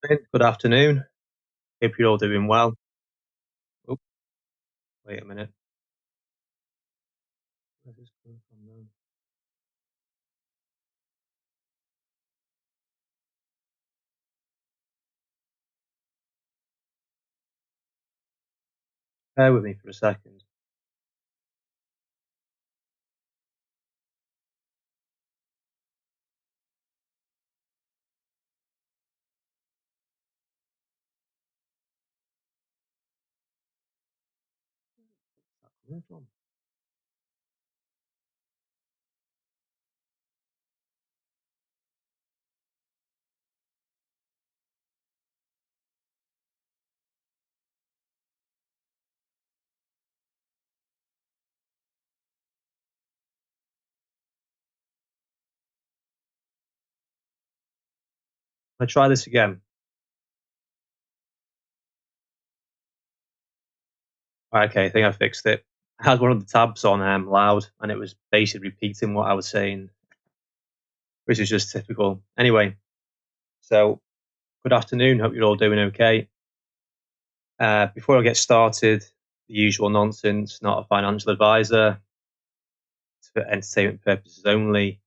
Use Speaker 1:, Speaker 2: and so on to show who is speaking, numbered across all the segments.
Speaker 1: Good afternoon. Hope you're all doing well. Oh, wait a minute. Where's this coming from now? Bear with me for a second. Where's that coming from? I'll try this again. Okay, I think I fixed it. I had one of the tabs on loud, and it was basically repeating what I was saying, which is just typical. Anyway, so good afternoon. Hope you're all doing okay. Before I get started, the usual nonsense. Not a financial advisor. It's for entertainment purposes only.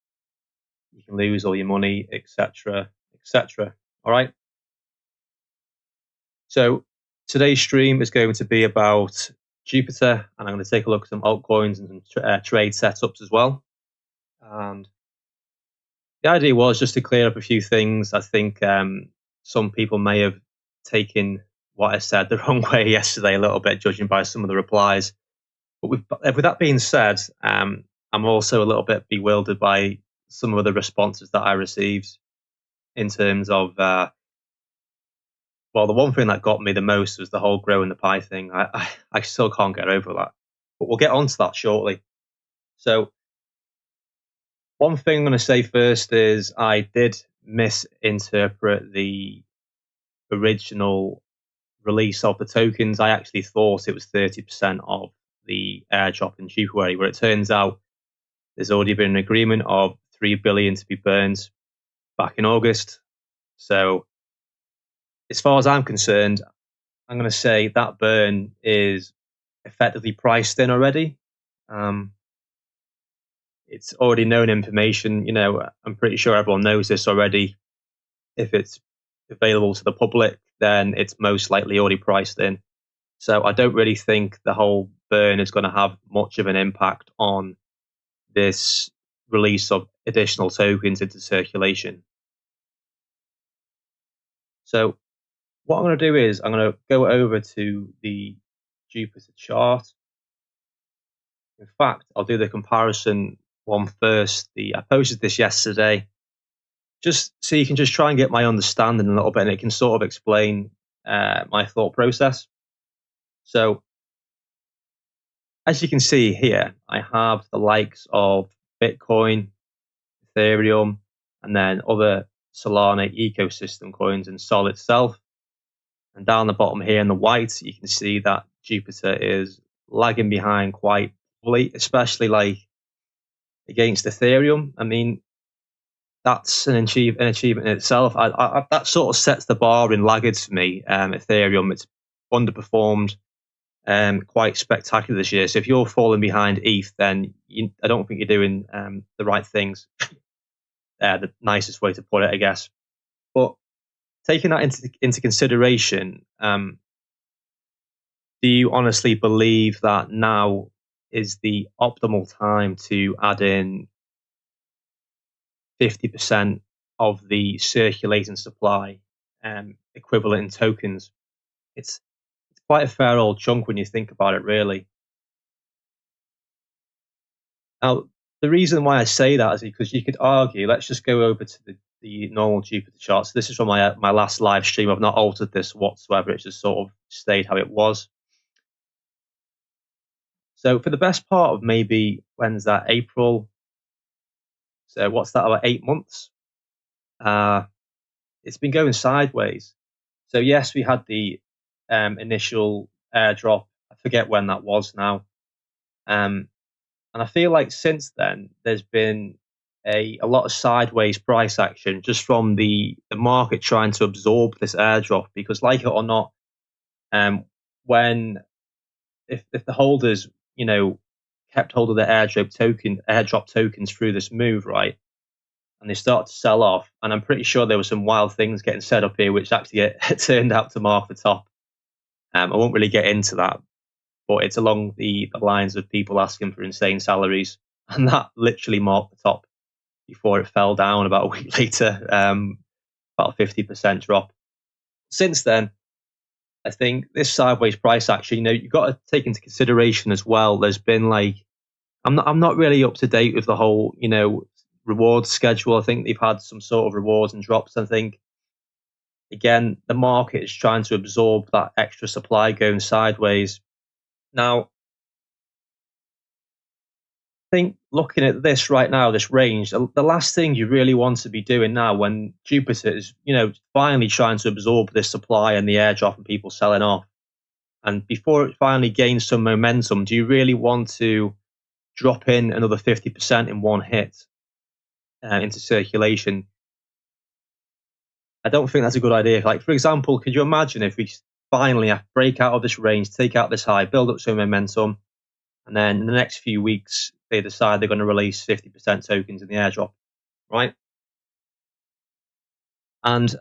Speaker 1: You can lose all your money, etc., etc. All right. So today's stream is going to be about Jupiter, and I'm going to take a look at some altcoins and some trade setups as well. And the idea was just to clear up a few things. I think some people may have taken what I said the wrong way yesterday a little bit, judging by some of the replies. But with that being said, I'm also a little bit bewildered by some of the responses that I received in terms of well, the one thing that got me the most was the whole growing the pie thing. I still can't get over that. But we'll get onto that shortly. So, one thing I'm going to say first is I did misinterpret the original release of the tokens. I actually thought it was 30% of the airdrop in January, where it turns out there's already been an agreement of 3 billion to be burned back in August. So, as far as I'm concerned, I'm going to say that burn is effectively priced in already. Um, it's already known information. You know, I'm pretty sure everyone knows this already. If it's available to the public, then it's most likely already priced in. So I don't really think the whole burn is going to have much of an impact on this release of additional tokens into circulation. So what I'm going to do is I'm going to go over to the Jupiter chart. In fact, I'll do the comparison one first. I posted this yesterday, just so you can just try and get my understanding a little bit, and it can sort of explain my thought process. So, as you can see here, I have the likes of Bitcoin, Ethereum, and then other Solana ecosystem coins and Sol itself. And down the bottom here in the white, you can see that Jupiter is lagging behind quite fully, especially like against Ethereum. I mean, that's an achievement in itself. That sort of sets the bar in laggards for me. Ethereum, it's underperformed quite spectacular this year. So if you're falling behind ETH, then I don't think you're doing the right things. The nicest way to put it, I guess. But taking that into consideration, do you honestly believe that now is the optimal time to add in 50% of the circulating supply equivalent in tokens? It's quite a fair old chunk when you think about it, really. Now, the reason why I say that is because you could argue, let's just go over to the normal Jupiter chart. So this is from my last live stream. I've not altered this whatsoever. It's just sort of stayed how it was. So for the best part of maybe, when's that, April? So what's that, about 8 months? It's been going sideways. So yes, we had the initial airdrop. I forget when that was now. And I feel like since then, there's been a lot of sideways price action just from the market trying to absorb this airdrop. Because, like it or not, when if the holders, kept hold of their airdrop tokens through this move, right, and they start to sell off, and I'm pretty sure there were some wild things getting set up here, which actually turned out to mark the top. I won't really get into that, but it's along the lines of people asking for insane salaries, and that literally marked the top before it fell down about a week later, about a 50% drop. Since then, I think this sideways price action, you've got to take into consideration as well. There's been like, I'm not really up to date with the whole, reward schedule. I think they've had some sort of rewards and drops. I think, again, the market is trying to absorb that extra supply going sideways. Now, I think looking at this right now, this range, the last thing you really want to be doing now when Jupiter is, finally trying to absorb this supply and the airdrop and people selling off, and before it finally gains some momentum, do you really want to drop in another 50% in one hit into circulation? I don't think that's a good idea. Like, for example, could you imagine if we finally break out of this range, take out this high, build up some momentum, and then in the next few weeks, they decide they're going to release 50% tokens in the airdrop, right? And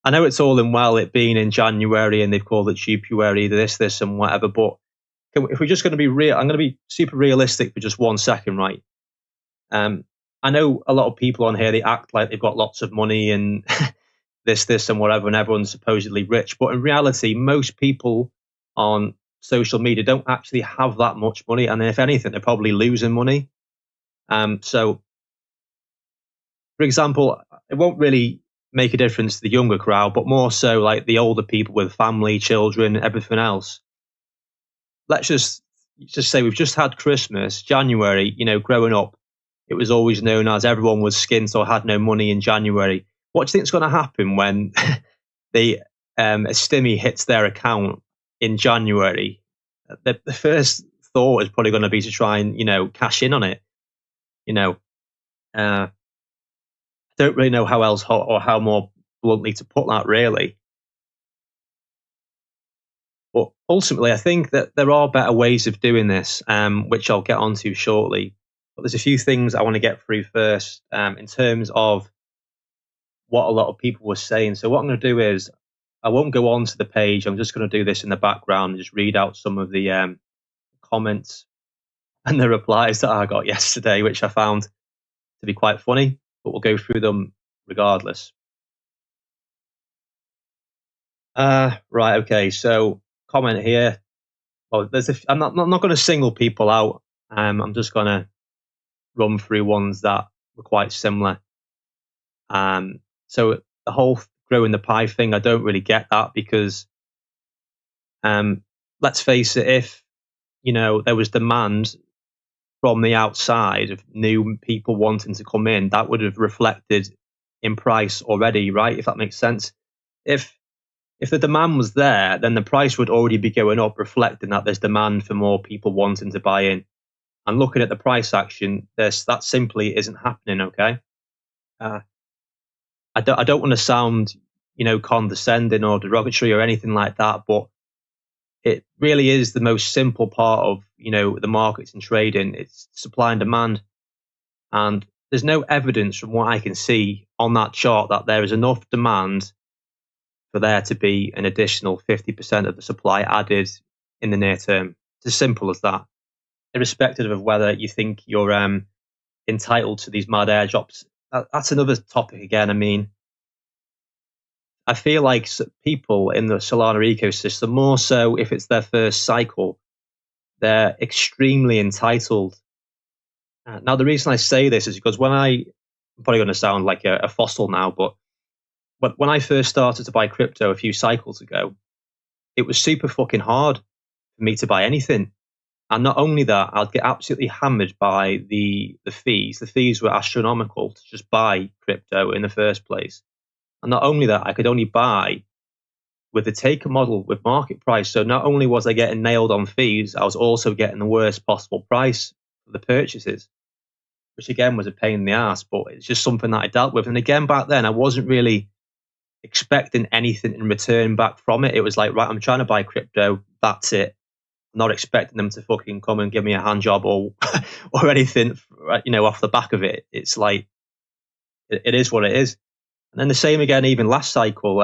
Speaker 1: I know it's all in well it being in January and they've called it Jupuary, this, and whatever, but if we're just going to be real, I'm going to be super realistic for just 1 second, right? I know a lot of people on here, they act like they've got lots of money and this, and whatever, and everyone's supposedly rich. But in reality, most people on social media don't actually have that much money. And if anything, they're probably losing money. So, for example, it won't really make a difference to the younger crowd, but more so like the older people with family, children, everything else. Let's just say we've just had Christmas, January, growing up, it was always known as everyone was skint or had no money in January. What do you think is going to happen when a stimmy hits their account in January? The first thought is probably going to be to try and, cash in on it. I don't really know how else or how more bluntly to put that, really. But ultimately, I think that there are better ways of doing this, which I'll get onto shortly. But there's a few things I want to get through first in terms of what a lot of people were saying. So what I'm going to do is I won't go on to the page. I'm just going to do this in the background and just read out some of the comments and the replies that I got yesterday, which I found to be quite funny, but we'll go through them regardless. Right, okay, so comment here. Well, I'm not going to single people out. I'm just going to run through ones that were quite similar. So the whole growing the pie thing, I don't really get that because, let's face it, if there was demand from the outside of new people wanting to come in, that would have reflected in price already, right? If that makes sense. If the demand was there, then the price would already be going up, reflecting that there's demand for more people wanting to buy in. And looking at the price action, that simply isn't happening. Okay. I don't want to sound, condescending or derogatory or anything like that, but it really is the most simple part of, the markets and trading. It's supply and demand. And there's no evidence from what I can see on that chart that there is enough demand for there to be an additional 50% of the supply added in the near term. It's as simple as that. Irrespective of whether you think you're entitled to these mad airdrops, that's another topic again. I mean, I feel like people in the Solana ecosystem, more so if it's their first cycle, they're extremely entitled. Now, the reason I say this is because I'm probably going to sound like a fossil now, but when I first started to buy crypto a few cycles ago, it was super fucking hard for me to buy anything. And not only that, I'd get absolutely hammered by the fees. The fees were astronomical to just buy crypto in the first place. And not only that, I could only buy with the taker model with market price. So not only was I getting nailed on fees, I was also getting the worst possible price for the purchases. which again was a pain in the ass, but it's just something that I dealt with. And again, back then, I wasn't really expecting anything in return back from it. It was like, right, I'm trying to buy crypto. That's it. I'm not expecting them to fucking come and give me a hand job or or anything, off the back of it. It's like it is what it is. And then the same again, even last cycle.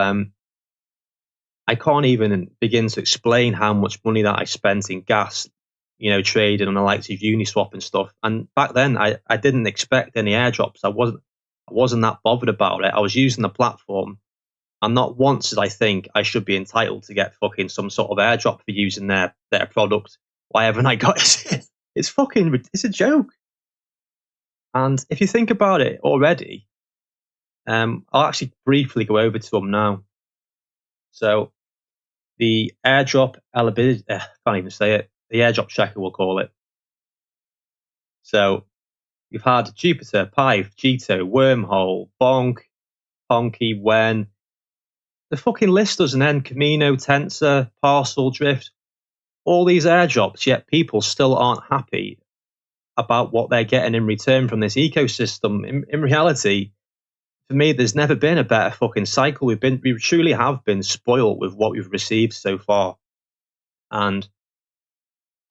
Speaker 1: I can't even begin to explain how much money that I spent in gas, trading on the likes of Uniswap and stuff. And back then, I didn't expect any airdrops. I wasn't that bothered about it. I was using the platform, and not once did I think I should be entitled to get fucking some sort of airdrop for using their product. Why haven't I got it? It's a joke. And if you think about it already, I'll actually briefly go over to them now. So the airdrop can't even say it. The airdrop checker, we'll call it. So you've had Jupiter, Pive, Jito, Wormhole, Bonk, Ponky, Wen. The fucking list doesn't end. Camino, Tensor, Parcel, Drift. All these airdrops, yet people still aren't happy about what they're getting in return from this ecosystem. In reality, for me, there's never been a better fucking cycle. We truly have been spoiled with what we've received so far. And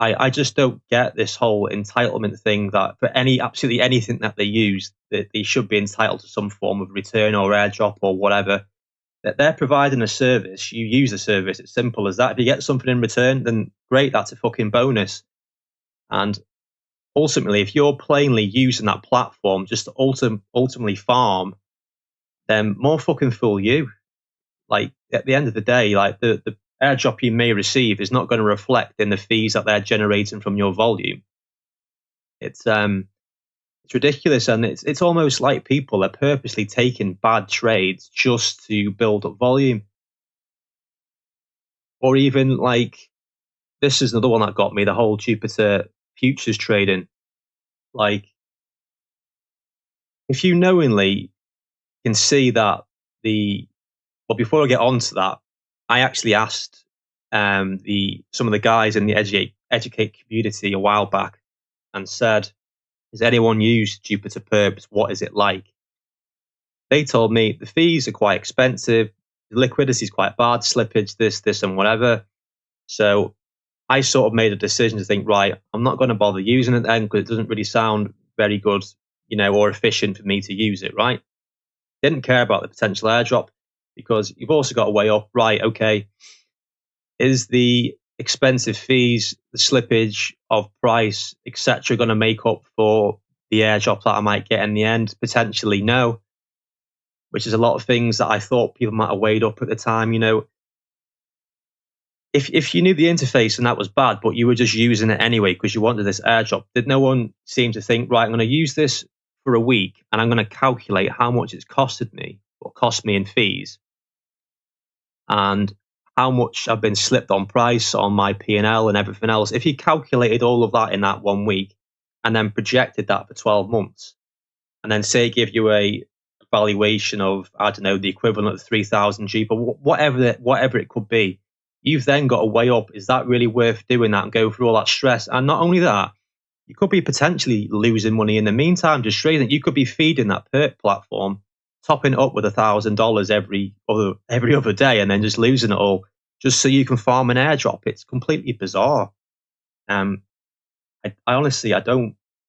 Speaker 1: I just don't get this whole entitlement thing that for absolutely anything that they use, that they should be entitled to some form of return or airdrop or whatever. That they're providing a service, you use the service. It's simple as that. If you get something in return, then great, that's a fucking bonus. And ultimately, if you're plainly using that platform just to ultimately farm, then more fucking fool you. Like at the end of the day, like the airdrop you may receive is not going to reflect in the fees that they're generating from your volume. It's ridiculous, and it's almost like people are purposely taking bad trades just to build up volume. Or even like this is another one that got me, the whole Jupiter futures trading. Like if you knowingly can see that before I get on to that, I actually asked some of the guys in the educate community a while back and said, has anyone used Jupiter Perps? What is it like? They told me the fees are quite expensive, the liquidity is quite bad, slippage, this, and whatever. So I sort of made a decision to think, right, I'm not going to bother using it then because it doesn't really sound very good, or efficient for me to use it, right? Didn't care about the potential airdrop because you've also got to weigh up, right, okay, is the expensive fees, the slippage of price, etc., going to make up for the airdrop that I might get in the end? Potentially no, which is a lot of things that I thought people might have weighed up at the time. If you knew the interface and that was bad, but you were just using it anyway because you wanted this airdrop, did no one seem to think, right, I'm going to use this for a week and I'm going to calculate how much it's costed me, or cost me in fees, and how much I've been slipped on price on my P&L and everything else. If you calculated all of that in that 1 week and then projected that for 12 months, and then say give you a valuation of, I don't know, the equivalent of 3,000 G, but whatever it could be, you've then got to weigh up, is that really worth doing that and go through all that stress? And not only that, you could be potentially losing money in the meantime, just trading. You could be feeding that perp platform, topping it up with $1,000 every other day, and then just losing it all just so you can farm an airdrop. It's completely bizarre. I honestly, I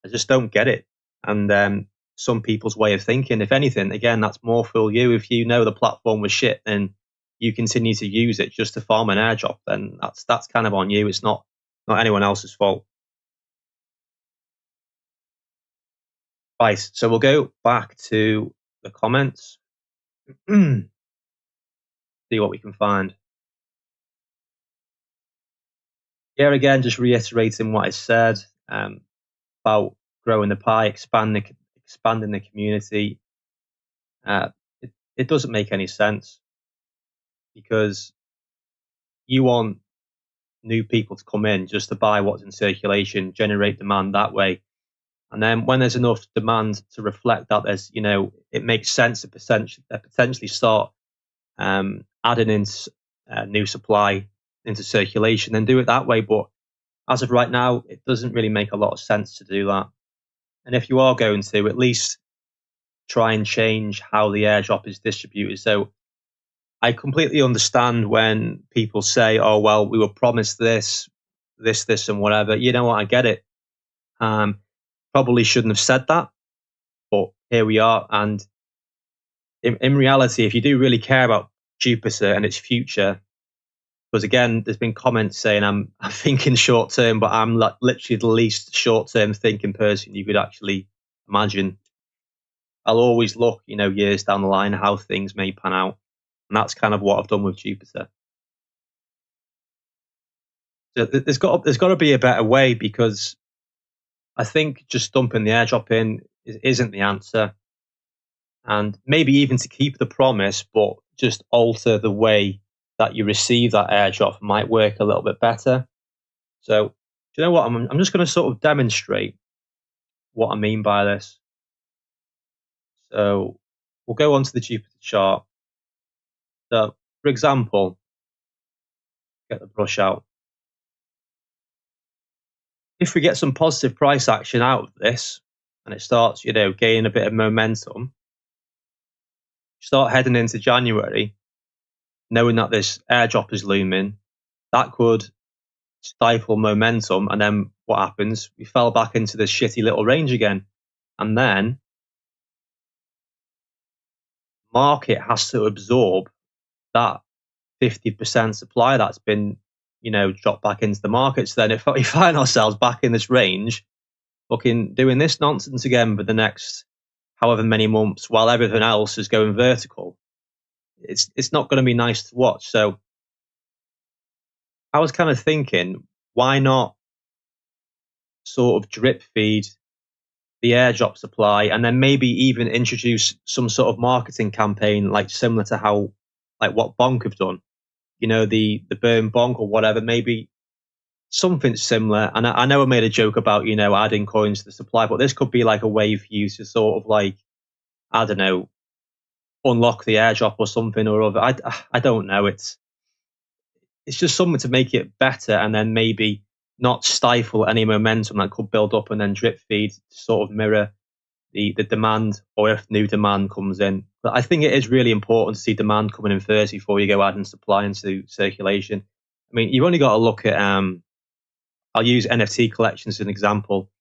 Speaker 1: just don't get it. And some people's way of thinking, if anything, again, that's more for you. If you know the platform was shit, then you continue to use it just to farm an airdrop, then that's kind of on you. It's not anyone else's fault. Right, so we'll go back to the comments. See what we can find. Here again, just reiterating what I said about growing the pie, expanding the community. It doesn't make any sense because you want new people to come in just to buy what's in circulation, generate demand that way. And then when there's enough demand to reflect that, there's, it makes sense to potentially start adding in new supply into circulation and do it that way. But as of right now, it doesn't really make a lot of sense to do that. And if you are going to, at least try and change how the airdrop is distributed. So I completely understand when people say, "Oh, well, we were promised this, and whatever." You know what? I get it. Probably shouldn't have said that, but here we are. And in reality, if you do really care about Jupiter and its future, because again, there's been comments saying I'm thinking short term, but I'm like literally the least short term thinking person you could actually imagine. I'll always look, years down the line how things may pan out, and that's kind of what I've done with Jupiter. So there's got to be a better way, because I think just dumping the airdrop in isn't the answer, and maybe even to keep the promise, but just alter the way that you receive that airdrop might work a little bit better. So, do you know what? I'm just going to sort of demonstrate what I mean by this. So, we'll go on to the Jupiter chart. So, for example, get the brush out. If we get some positive price action out of this, and it starts, gaining a bit of momentum, start heading into January, knowing that this airdrop is looming, that could stifle momentum. And then what happens? We fell back into this shitty little range again. And then market has to absorb that 50% supply that's been, dropped back into the market. So then if we find ourselves back in this range, fucking doing this nonsense again for the next however many months while everything else is going vertical, it's not going to be nice to watch. So I was kind of thinking, why not sort of drip feed the airdrop supply, and then maybe even introduce some sort of marketing campaign, like similar to how, like what Bonk have done, the burn Bonk or whatever, maybe something similar. And I know I made a joke about, adding coins to the supply, but this could be like a way for you to sort of like, I don't know, unlock the airdrop or something or other. I don't know. It's just something to make it better, and then maybe not stifle any momentum that could build up, and then drip feed to sort of mirror the demand, or if new demand comes in. But I think it is really important to see demand coming in first before you go adding supply into circulation. I mean, you've only got to look at I'll use NFT collections as an example.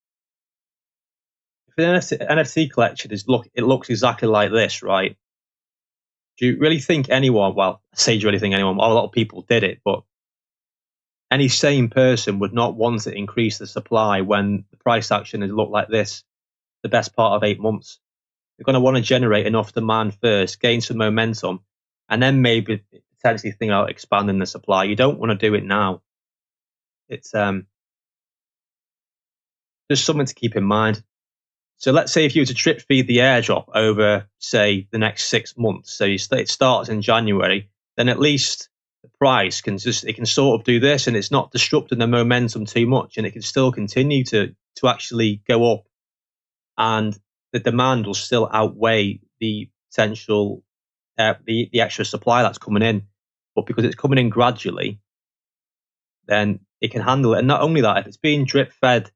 Speaker 1: If an NFT collection it looks exactly like this, right? Do you really think anyone, well, I say do you really think anyone, a lot of people did it, but any sane person would not want to increase the supply when the price action has looked like this the best part of 8 months. They're going to want to generate enough demand first, gain some momentum, and then maybe potentially think about expanding the supply. You don't want to do it now. It's just something to keep in mind. So let's say if you were to drip feed the airdrop over, say, the next 6 months, so it starts in January, then at least the price can sort of do this, and it's not disrupting the momentum too much, and it can still continue to actually go up, and the demand will still outweigh the potential, the extra supply that's coming in. But because it's coming in gradually, then it can handle it. And not only that, if it's being drip fed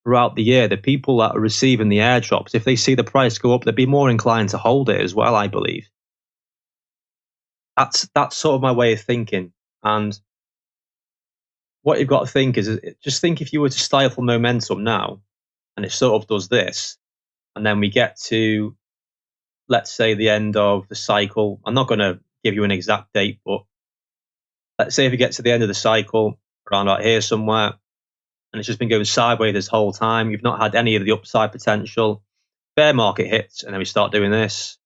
Speaker 1: throughout the year, the people that are receiving the airdrops, if they see the price go up, they'd be more inclined to hold it as well, I believe. That's sort of my way of thinking. And what you've got to think is just think, if you were to stifle momentum now, and it sort of does this, and then we get to, let's say, the end of the cycle. I'm not going to give you an exact date, but let's say if you get to the end of the cycle, around out here somewhere, and it's just been going sideways this whole time, you've not had any of the upside potential, bear market hits, and then we start doing this.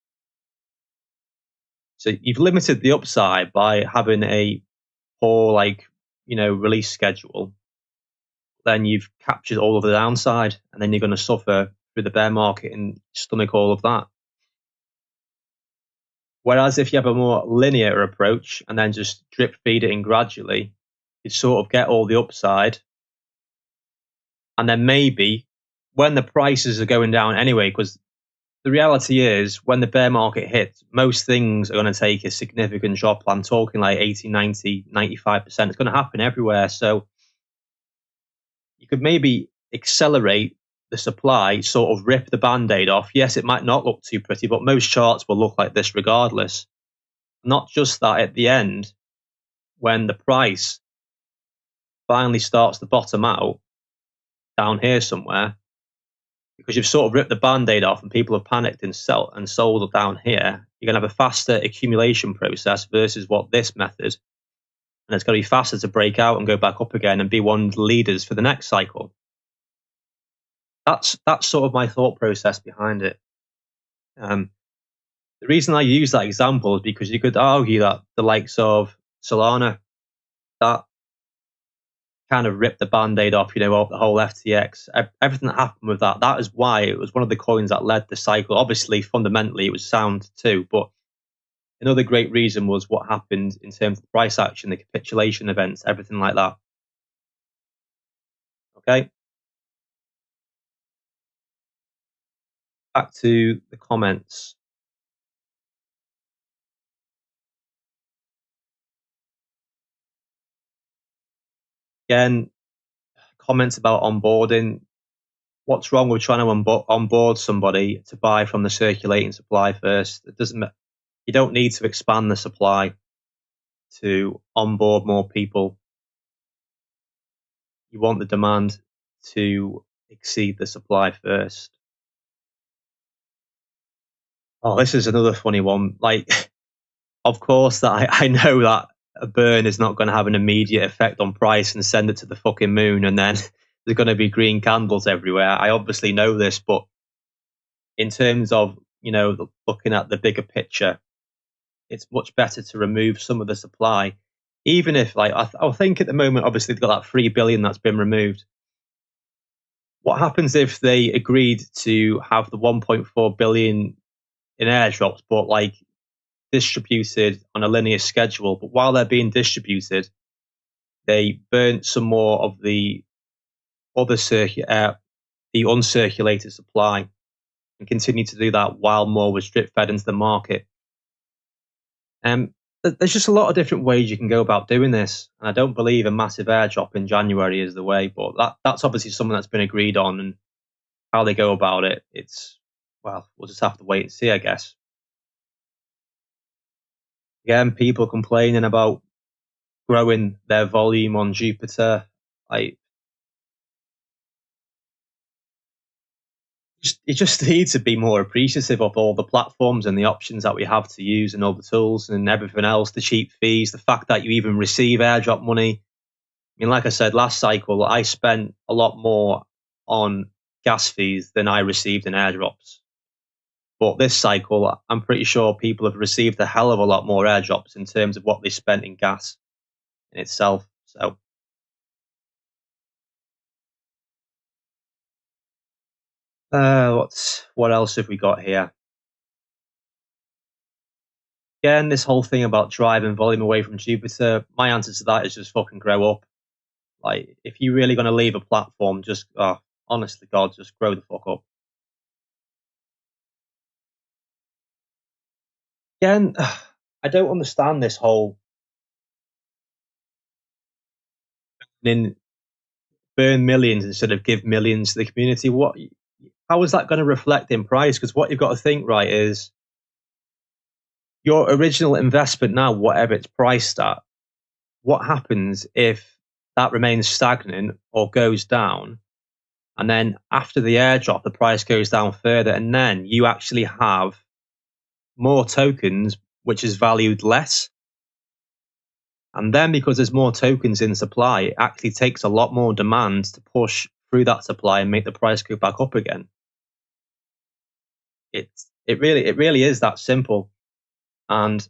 Speaker 1: So you've limited the upside by having a poor, release schedule. Then you've captured all of the downside, and then you're going to suffer through the bear market and stomach all of that. Whereas if you have a more linear approach and then just drip feed it in gradually, you sort of get all the upside. And then maybe when the prices are going down anyway, because the reality is when the bear market hits, most things are going to take a significant drop. I'm talking like 80, 90, 95%. It's going to happen everywhere. So you could maybe accelerate the supply sort of rip the band-aid off. Yes, it might not look too pretty, but most charts will look like this regardless. Not just that, at the end, when the price finally starts to bottom out down here somewhere, because you've sort of ripped the band-aid off and people have panicked and sold down here, you're going to have a faster accumulation process versus what this method, and it's going to be faster to break out and go back up again and be one of the leaders for the next cycle. That's sort of my thought process behind it. The reason I use that example is because you could argue that the likes of Solana, that kind of ripped the band-aid off, of the whole FTX, everything that happened with that. That is why it was one of the coins that led the cycle. Obviously, fundamentally, it was sound too, but another great reason was what happened in terms of price action, the capitulation events, everything like that. Okay. Back to the comments. Again, comments about onboarding. What's wrong with trying to onboard somebody to buy from the circulating supply first? It doesn't. You don't need to expand the supply to onboard more people. You want the demand to exceed the supply first. Oh, this is another funny one. Like, of course, that I know that a burn is not going to have an immediate effect on price and send it to the fucking moon, and then there's going to be green candles everywhere. I obviously know this, but in terms of looking at the bigger picture, it's much better to remove some of the supply, even if, like, I think at the moment, obviously they've got that 3 billion that's been removed. What happens if they agreed to have the 1.4 billion in airdrops, but like distributed on a linear schedule? But while they're being distributed, they burnt some more of the other the uncirculated supply, and continue to do that while more was drip fed into the market. There's just a lot of different ways you can go about doing this, and I don't believe a massive airdrop in January is the way. But that's obviously something that's been agreed on, and how they go about it, we'll just have to wait and see, I guess. Again, people complaining about growing their volume on Jupiter. You just need to be more appreciative of all the platforms and the options that we have to use, and all the tools and everything else, the cheap fees, the fact that you even receive airdrop money. I mean, like I said, last cycle, I spent a lot more on gas fees than I received in airdrops. But this cycle, I'm pretty sure people have received a hell of a lot more airdrops in terms of what they spent in gas in itself. So what else have we got here? Again, this whole thing about driving volume away from Jupiter, my answer to that is just fucking grow up. Like, if you're really going to leave a platform, just, honest to God, just grow the fuck up. Again, I don't understand this whole burn millions instead of give millions to the community. How is that going to reflect in price? Because what you've got to think, right, is your original investment now, whatever it's priced at, what happens if that remains stagnant or goes down, and then after the airdrop the price goes down further, and then you actually have more tokens which is valued less, and then because there's more tokens in supply, it actually takes a lot more demand to push through that supply and make the price go back up again. It really is that simple. And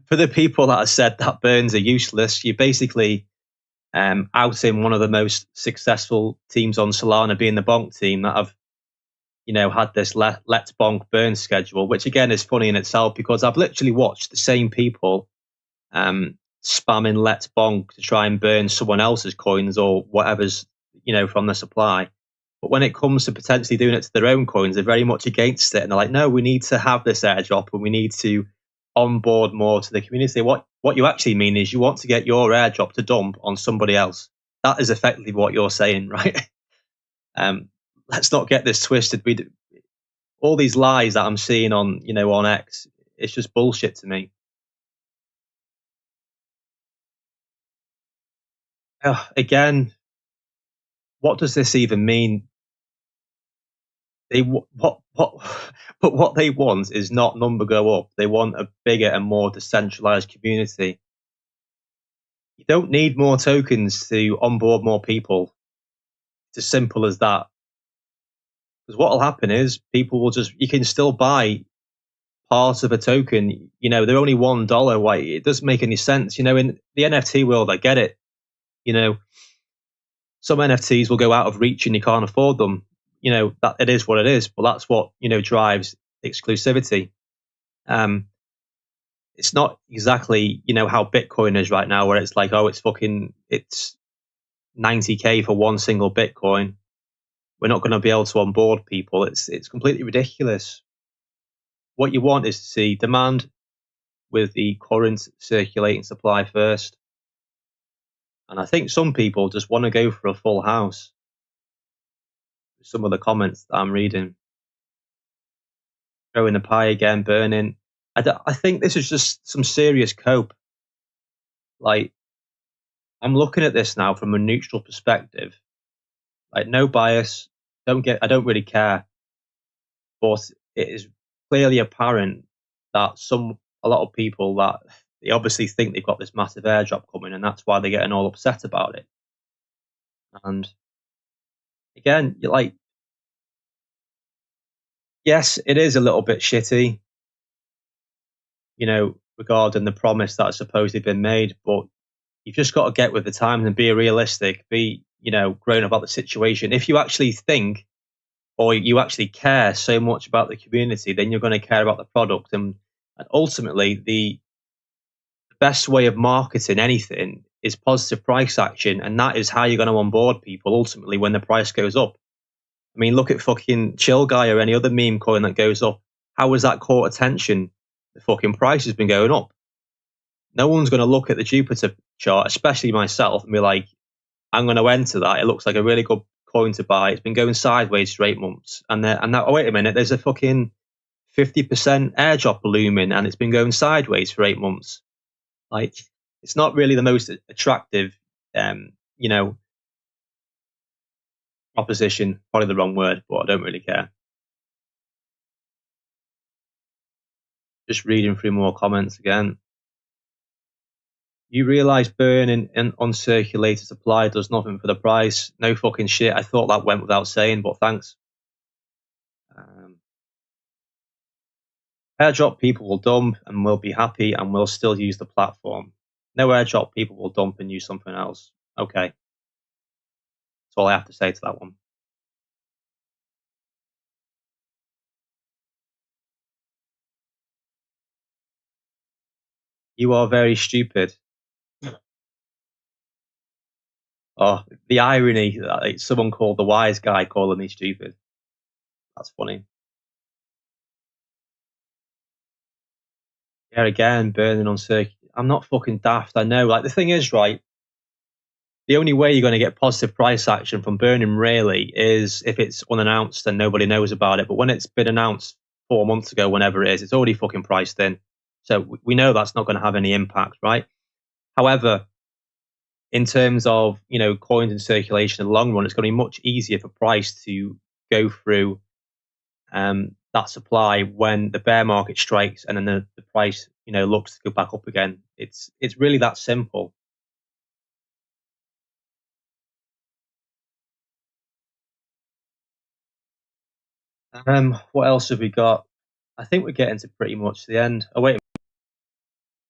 Speaker 1: for the people that have said that burns are useless, you're basically outing one of the most successful teams on Solana, being the Bonk team, that have had this Let's Bonk burn schedule, which again is funny in itself, because I've literally watched the same people spamming Let's Bonk to try and burn someone else's coins or whatever's from the supply. But when it comes to potentially doing it to their own coins, they're very much against it, and they're like, no, we need to have this airdrop and we need to onboard more to the community. What you actually mean is you want to get your airdrop to dump on somebody else. That is effectively what you're saying, right? let's not get this twisted. All these lies that I'm seeing on, on X, it's just bullshit to me. Again, what does this even mean? What but what they want is not number go up. They want a bigger and more decentralized community. You don't need more tokens to onboard more people. It's as simple as that. Because what will happen is people will just, you can still buy part of a token. They're only $1. Why, it doesn't make any sense. In the NFT world, I get it. You know, some NFTs will go out of reach and you can't afford them. That it is what it is. But that's what drives exclusivity. It's not exactly how Bitcoin is right now, where it's like, oh, it's 90K for one single Bitcoin. We're not going to be able to onboard people. It's completely ridiculous. What you want is to see demand with the current circulating supply first. And I think some people just want to go for a full house. Some of the comments that I'm reading. Throwing the pie again, burning. I think this is just some serious cope. Like, I'm looking at this now from a neutral perspective. Like, no bias. I don't really care. But it is clearly apparent that a lot of people, that they obviously think they've got this massive airdrop coming, and that's why they're getting all upset about it. And again, you're like, yes, it is a little bit shitty, regarding the promise that's supposedly been made, but you've just got to get with the times and be realistic, be, grown about the situation. If you actually think, or you actually care so much about the community, then you're going to care about the product. And ultimately, the best way of marketing anything is positive price action. And that is how you're going to onboard people ultimately when the price goes up. I mean, look at fucking Chill Guy or any other meme coin that goes up. How has that caught attention? The fucking price has been going up. No one's going to look at the Jupiter chart, especially myself, and be like, I'm going to enter that. It looks like a really good coin to buy. It's been going sideways for 8 months. And now, oh, wait a minute, there's a fucking 50% airdrop looming and it's been going sideways for 8 months. Like, it's not really the most attractive, proposition. Probably the wrong word, but I don't really care. Just reading through more comments again. You realize burning in uncirculated supply does nothing for the price? No fucking shit. I thought that went without saying, but thanks. Airdrop people will dump and will be happy and will still use the platform. No airdrop people will dump and use something else. Okay. That's all I have to say to that one. You are very stupid. Oh, the irony that someone called the wise guy calling me stupid. That's funny. Yeah, again, burning on circuit. I'm not fucking daft. I know. Like, the thing is, right, the only way you're going to get positive price action from burning really is if it's unannounced and nobody knows about it. But when it's been announced 4 months ago, whenever it is, it's already fucking priced in. So we know that's not going to have any impact, right? However, in terms of, coins in circulation in the long run, it's going to be much easier for price to go through that supply when the bear market strikes and then the price, looks to go back up again. It's really that simple. What else have we got? I think we're getting to pretty much the end. Oh wait,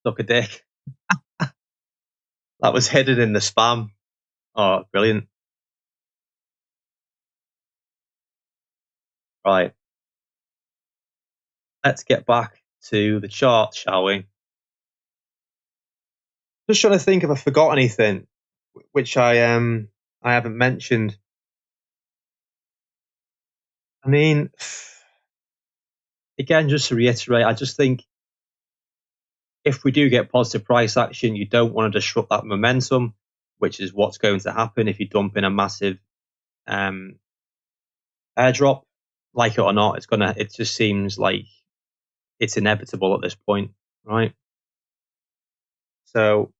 Speaker 1: look a dick. That was hidden in the spam. Oh, brilliant. Right. Let's get back to the chart, shall we? Just trying to think if I forgot anything which I haven't mentioned. I mean, again, just to reiterate, I just think if we do get positive price action, you don't want to disrupt that momentum, which is what's going to happen if you dump in a massive airdrop, like it or not, it just seems like it's inevitable at this point, right? So,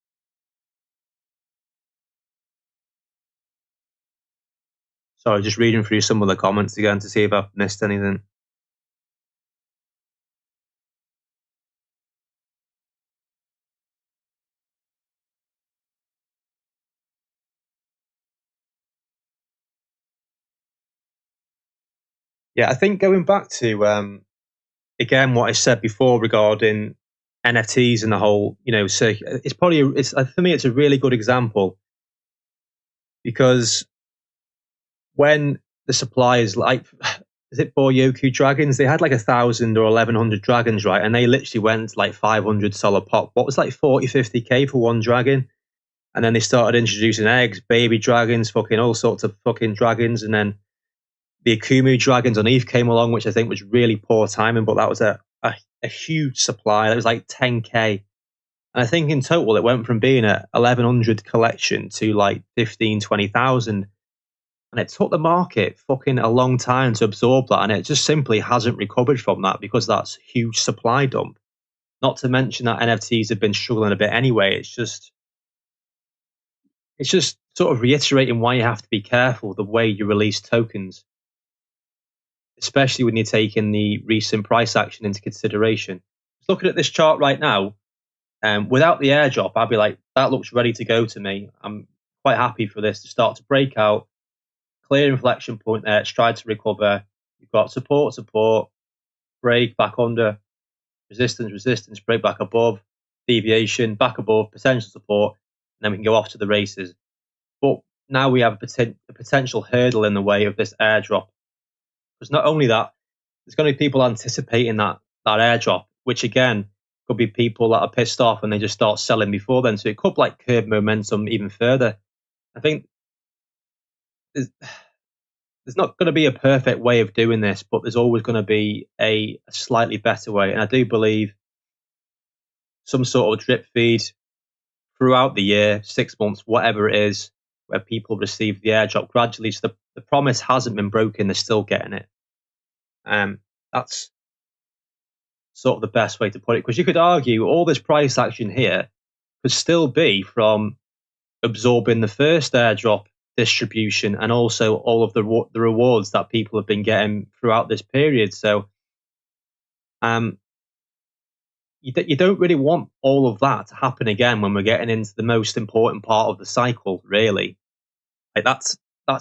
Speaker 1: sorry, just reading through some of the comments again to see if I've missed anything. Yeah, I think going back to again what I said before regarding NFTs and the whole, it's probably it's for me it's a really good example because when the suppliers like is it Boryoku dragons? They had like 1,000 or 1,100 dragons, right? And they literally went like 500 solid pop. What was like 40, 50k for one dragon? And then they started introducing eggs, baby dragons, fucking all sorts of fucking dragons, and then the Akumu dragons on ETH came along, which I think was really poor timing, but that was a huge supply. That was like 10k. And I think in total it went from being a 1,100 collection to like 15, 20,000. And it took the market fucking a long time to absorb that. And it just simply hasn't recovered from that because that's huge supply dump. Not to mention that NFTs have been struggling a bit anyway. It's just sort of reiterating why you have to be careful the way you release tokens, especially when you're taking the recent price action into consideration. Just looking at this chart right now, without the airdrop, I'd be like, that looks ready to go to me. I'm quite happy for this to start to break out. Clear inflection point there. It's tried to recover. You've got support, break back under, resistance, break back above, deviation, back above, potential support, and then we can go off to the races. But now we have a potential hurdle in the way of this airdrop. Because not only that, there's going to be people anticipating that airdrop, which again could be people that are pissed off and they just start selling before then. So it could like curb momentum even further. I think there's not going to be a perfect way of doing this, but there's always going to be a slightly better way. And I do believe some sort of drip feed throughout the year, 6 months, whatever it is, where people receive the airdrop gradually. So the promise hasn't been broken; they're still getting it. That's sort of the best way to put it, because you could argue all this price action here could still be from absorbing the first airdrop distribution and also all of the rewards that people have been getting throughout this period. So you don't really want all of that to happen again when we're getting into the most important part of the cycle, really. Like that's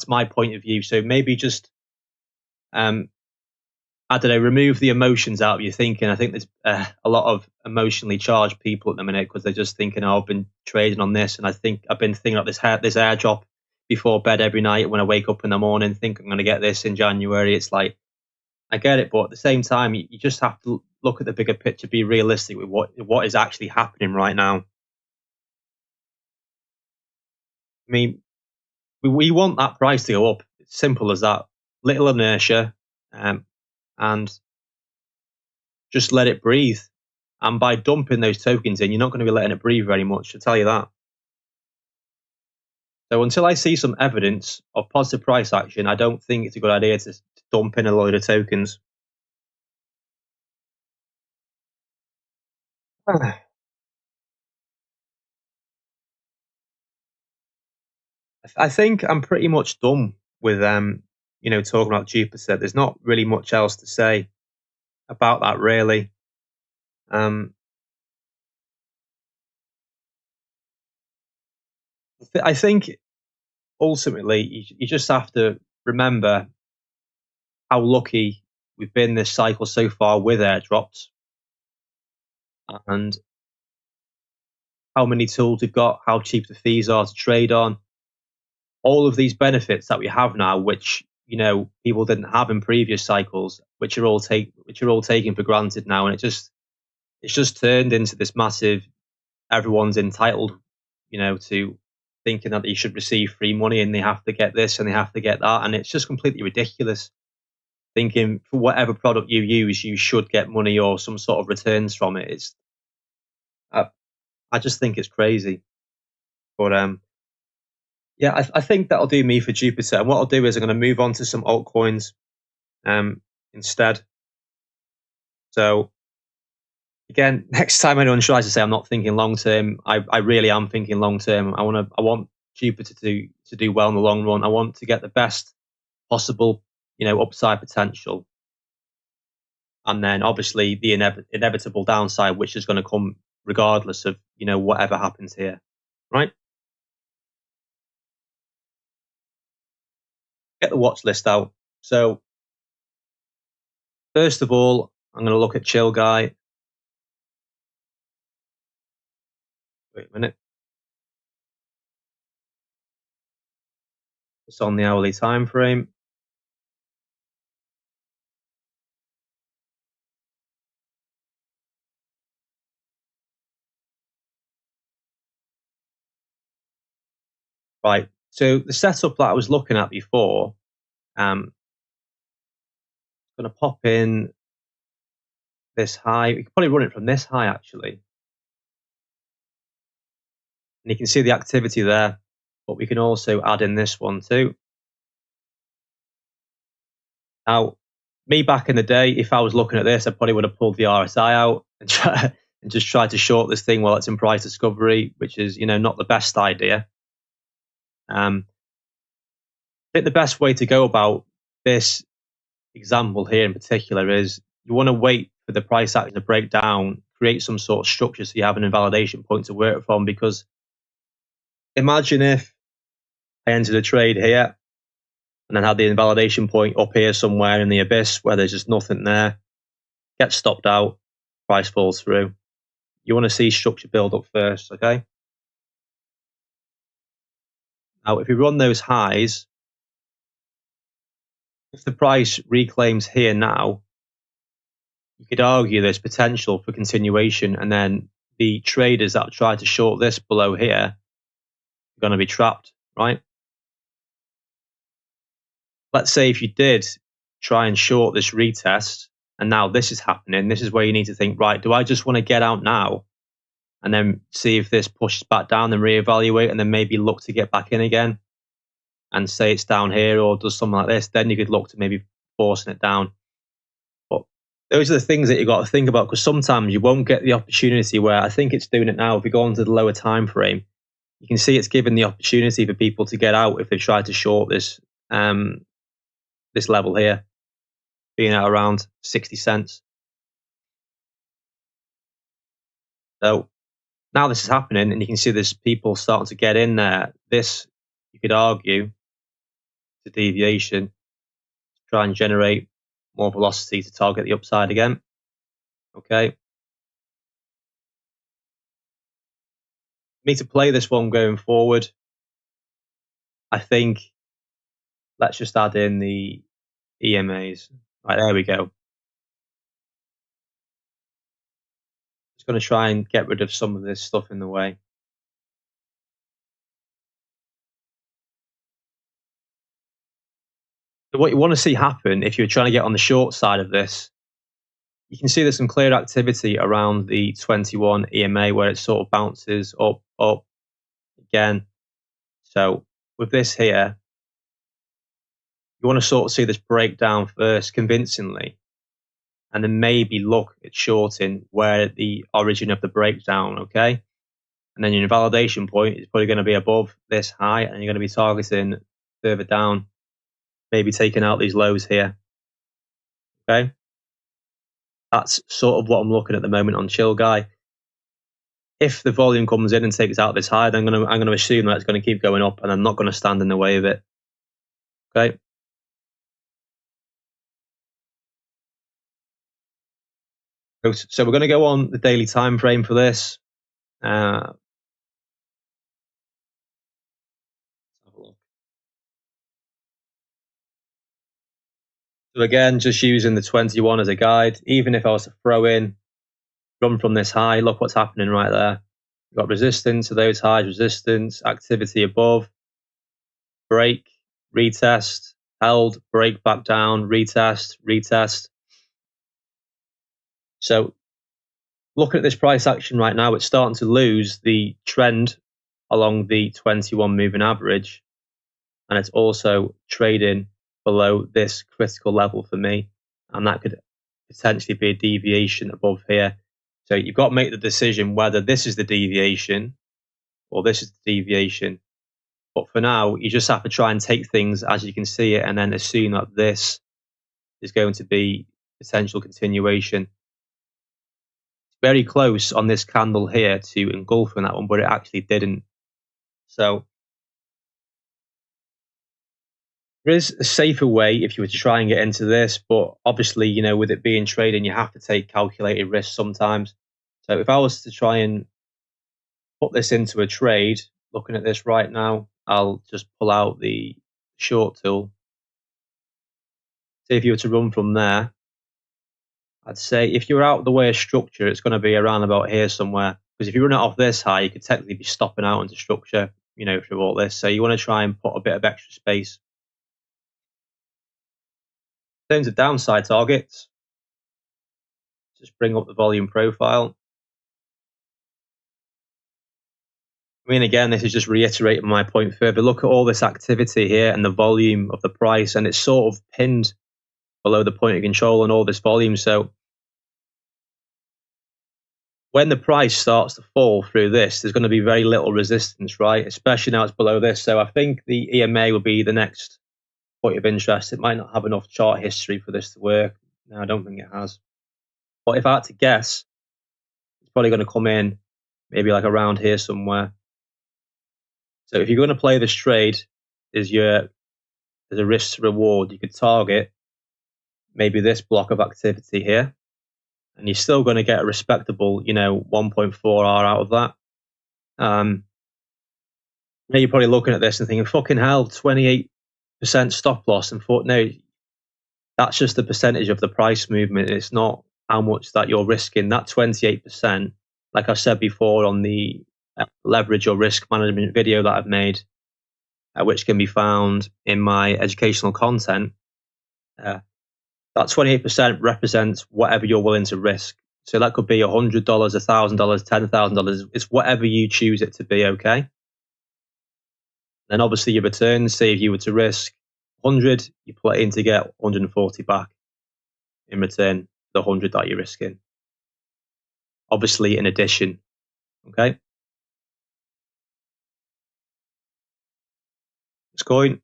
Speaker 1: my point of view. So maybe just I don't know, remove the emotions out of your thinking. I think there's a lot of emotionally charged people at the minute because they're just thinking, oh, I've been trading on this, and I think I've been thinking of this airdrop before bed every night when I wake up in the morning, think I'm going to get this in January. It's like, I get it, but at the same time, you just have to look at the bigger picture, be realistic with what is actually happening right now. I mean, we want that price to go up. It's simple as that. Little inertia, and just let it breathe. And by dumping those tokens in, you're not going to be letting it breathe very much, I'll tell you that. So until I see some evidence of positive price action, I don't think it's a good idea to dump in a load of tokens. I think I'm pretty much done with talking about Jupiter. There's not really much else to say about that, really. I think ultimately you just have to remember how lucky we've been this cycle so far with airdrops and how many tools we've got, how cheap the fees are to trade on, all of these benefits that we have now, which people didn't have in previous cycles, which are all taken for granted now, and it's just turned into this massive everyone's entitled, to thinking that they should receive free money and they have to get this and they have to get that, and it's just completely ridiculous. Thinking for whatever product you use, you should get money or some sort of returns from it. I just think it's crazy. But yeah, I think that'll do me for Jupiter. And what I'll do is I'm going to move on to some altcoins. instead. So again, next time anyone tries to say I'm not thinking long term, I really am thinking long term. I want Jupiter to do well in the long run. I want to get the best possible, upside potential, and then obviously the inevitable downside, which is going to come regardless of whatever happens here, right? Get the watch list out. So first of all, I'm going to look at Chill Guy. Wait a minute. It's on the hourly time frame. Right. So the setup that I was looking at before, going to pop in this high. We could probably run it from this high actually, and you can see the activity there. But we can also add in this one too. Now, me back in the day, if I was looking at this, I probably would have pulled the RSI out and just tried to short this thing while it's in price discovery, which is not the best idea. I think the best way to go about this example here in particular is you want to wait for the price action to break down, create some sort of structure so you have an invalidation point to work from. Because imagine if I entered a trade here and then had the invalidation point up here somewhere in the abyss where there's just nothing there, gets stopped out, price falls through. You want to see structure build up first, okay? Now, if we run those highs, if the price reclaims here now, you could argue there's potential for continuation, and then the traders that try to short this below here are going to be trapped, right? Let's say if you did try and short this retest, and now this is happening, this is where you need to think, right, do I just want to get out now and then see if this pushes back down and reevaluate and then maybe look to get back in again and say it's down here or does something like this? Then you could look to maybe forcing it down. But those are the things that you've got to think about, because sometimes you won't get the opportunity where I think it's doing it now. If we go on to the lower time frame, you can see it's given the opportunity for people to get out if they try to short this this level here, being at around 60 cents. So now this is happening, and you can see there's people starting to get in there. This, you could argue, is a deviation to try and generate more velocity to target the upside again. Okay. Me to play this one going forward, I think let's just add in the EMAs. Right, there we go. Just going to try and get rid of some of this stuff in the way. So what you want to see happen if you're trying to get on the short side of this, you can see there's some clear activity around the 21 EMA where it sort of bounces up again. So with this here, you want to sort of see this breakdown first convincingly, and then maybe look at shorting where the origin of the breakdown, okay? And then your invalidation point is probably going to be above this high, and you're going to be targeting further down, maybe taking out these lows here, okay? That's sort of what I'm looking at the moment on Chill Guy. If the volume comes in and takes out this high, then I'm going to assume that it's going to keep going up, and I'm not going to stand in the way of it, okay? So we're going to go on the daily time frame for this. Let's have a look. So again, just using the 21 as a guide. Even if I was to throw in, run from this high, look what's happening right there. You've got resistance to those highs, resistance, activity above, break, retest, held, break back down, retest, retest. So looking at this price action right now, it's starting to lose the trend along the 21 moving average, and it's also trading below this critical level for me, and that could potentially be a deviation above here. So you've got to make the decision whether this is the deviation or this is the deviation. But for now, you just have to try and take things as you can see it and then assume that this is going to be potential continuation. It's very close on this candle here to engulfing that one, but it actually didn't. So there is a safer way if you were to try and get into this, but obviously, you know, with it being trading, you have to take calculated risks sometimes. So if I was to try and put this into a trade, looking at this right now, I'll just pull out the short tool. Say if you were to run from there, I'd say if you're out of the way of structure, it's going to be around about here somewhere. Because if you run it off this high, you could technically be stopping out into structure, you know, through all this. So you want to try and put a bit of extra space. In terms of downside targets, just bring up the volume profile. I mean, again, this is just reiterating my point further. Look at all this activity here and the volume of the price, and it's sort of pinned below the point of control and all this volume. So when the price starts to fall through this, there's going to be very little resistance, right? Especially now it's below this. So I think the EMA will be the next point of interest. It might not have enough chart history for this to work. No, I don't think it has. But if I had to guess, it's probably going to come in maybe like around here somewhere. So if you're going to play this trade, there's a risk to reward. You could target maybe this block of activity here, and you're still going to get a respectable, you know, 1.4R out of that. Now you're probably looking at this and thinking, fucking hell, 28% stop loss. And thought, no, that's just the percentage of the price movement. It's not how much that you're risking. That 28%, like I said before on the leverage or risk management video that I've made, which can be found in my educational content, that 28% represents whatever you're willing to risk. So that could be $100, $1,000, $10,000. It's whatever you choose it to be, okay? Then obviously your returns, say if you were to risk 100, you put it in to get 140 back in return, the 100 that you're risking. Obviously in addition, okay? This coin,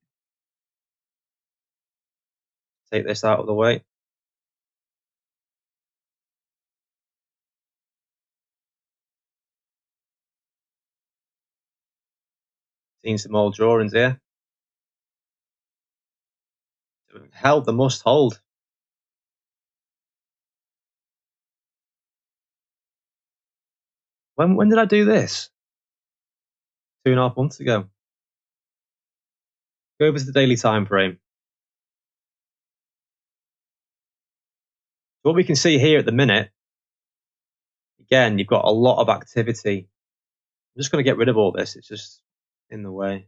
Speaker 1: take this out of the way. Seen some old drawings here. Held the must hold. When did I do this? 2.5 months ago. Go over to the daily time frame. So what we can see here at the minute, again, you've got a lot of activity. I'm just going to get rid of all this. It's just in the way.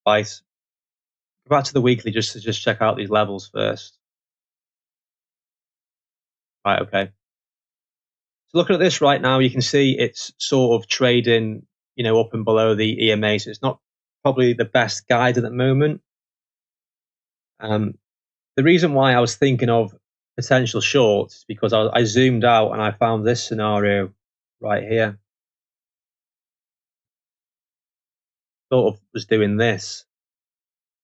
Speaker 1: Right. Go back to the weekly just to check out these levels first. Right, okay. So looking at this right now, you can see it's sort of trading, you know, up and below the EMA. So it's not probably the best guide at the moment. The reason why I was thinking of potential shorts is because I zoomed out and I found this scenario right here. Sort of was doing this.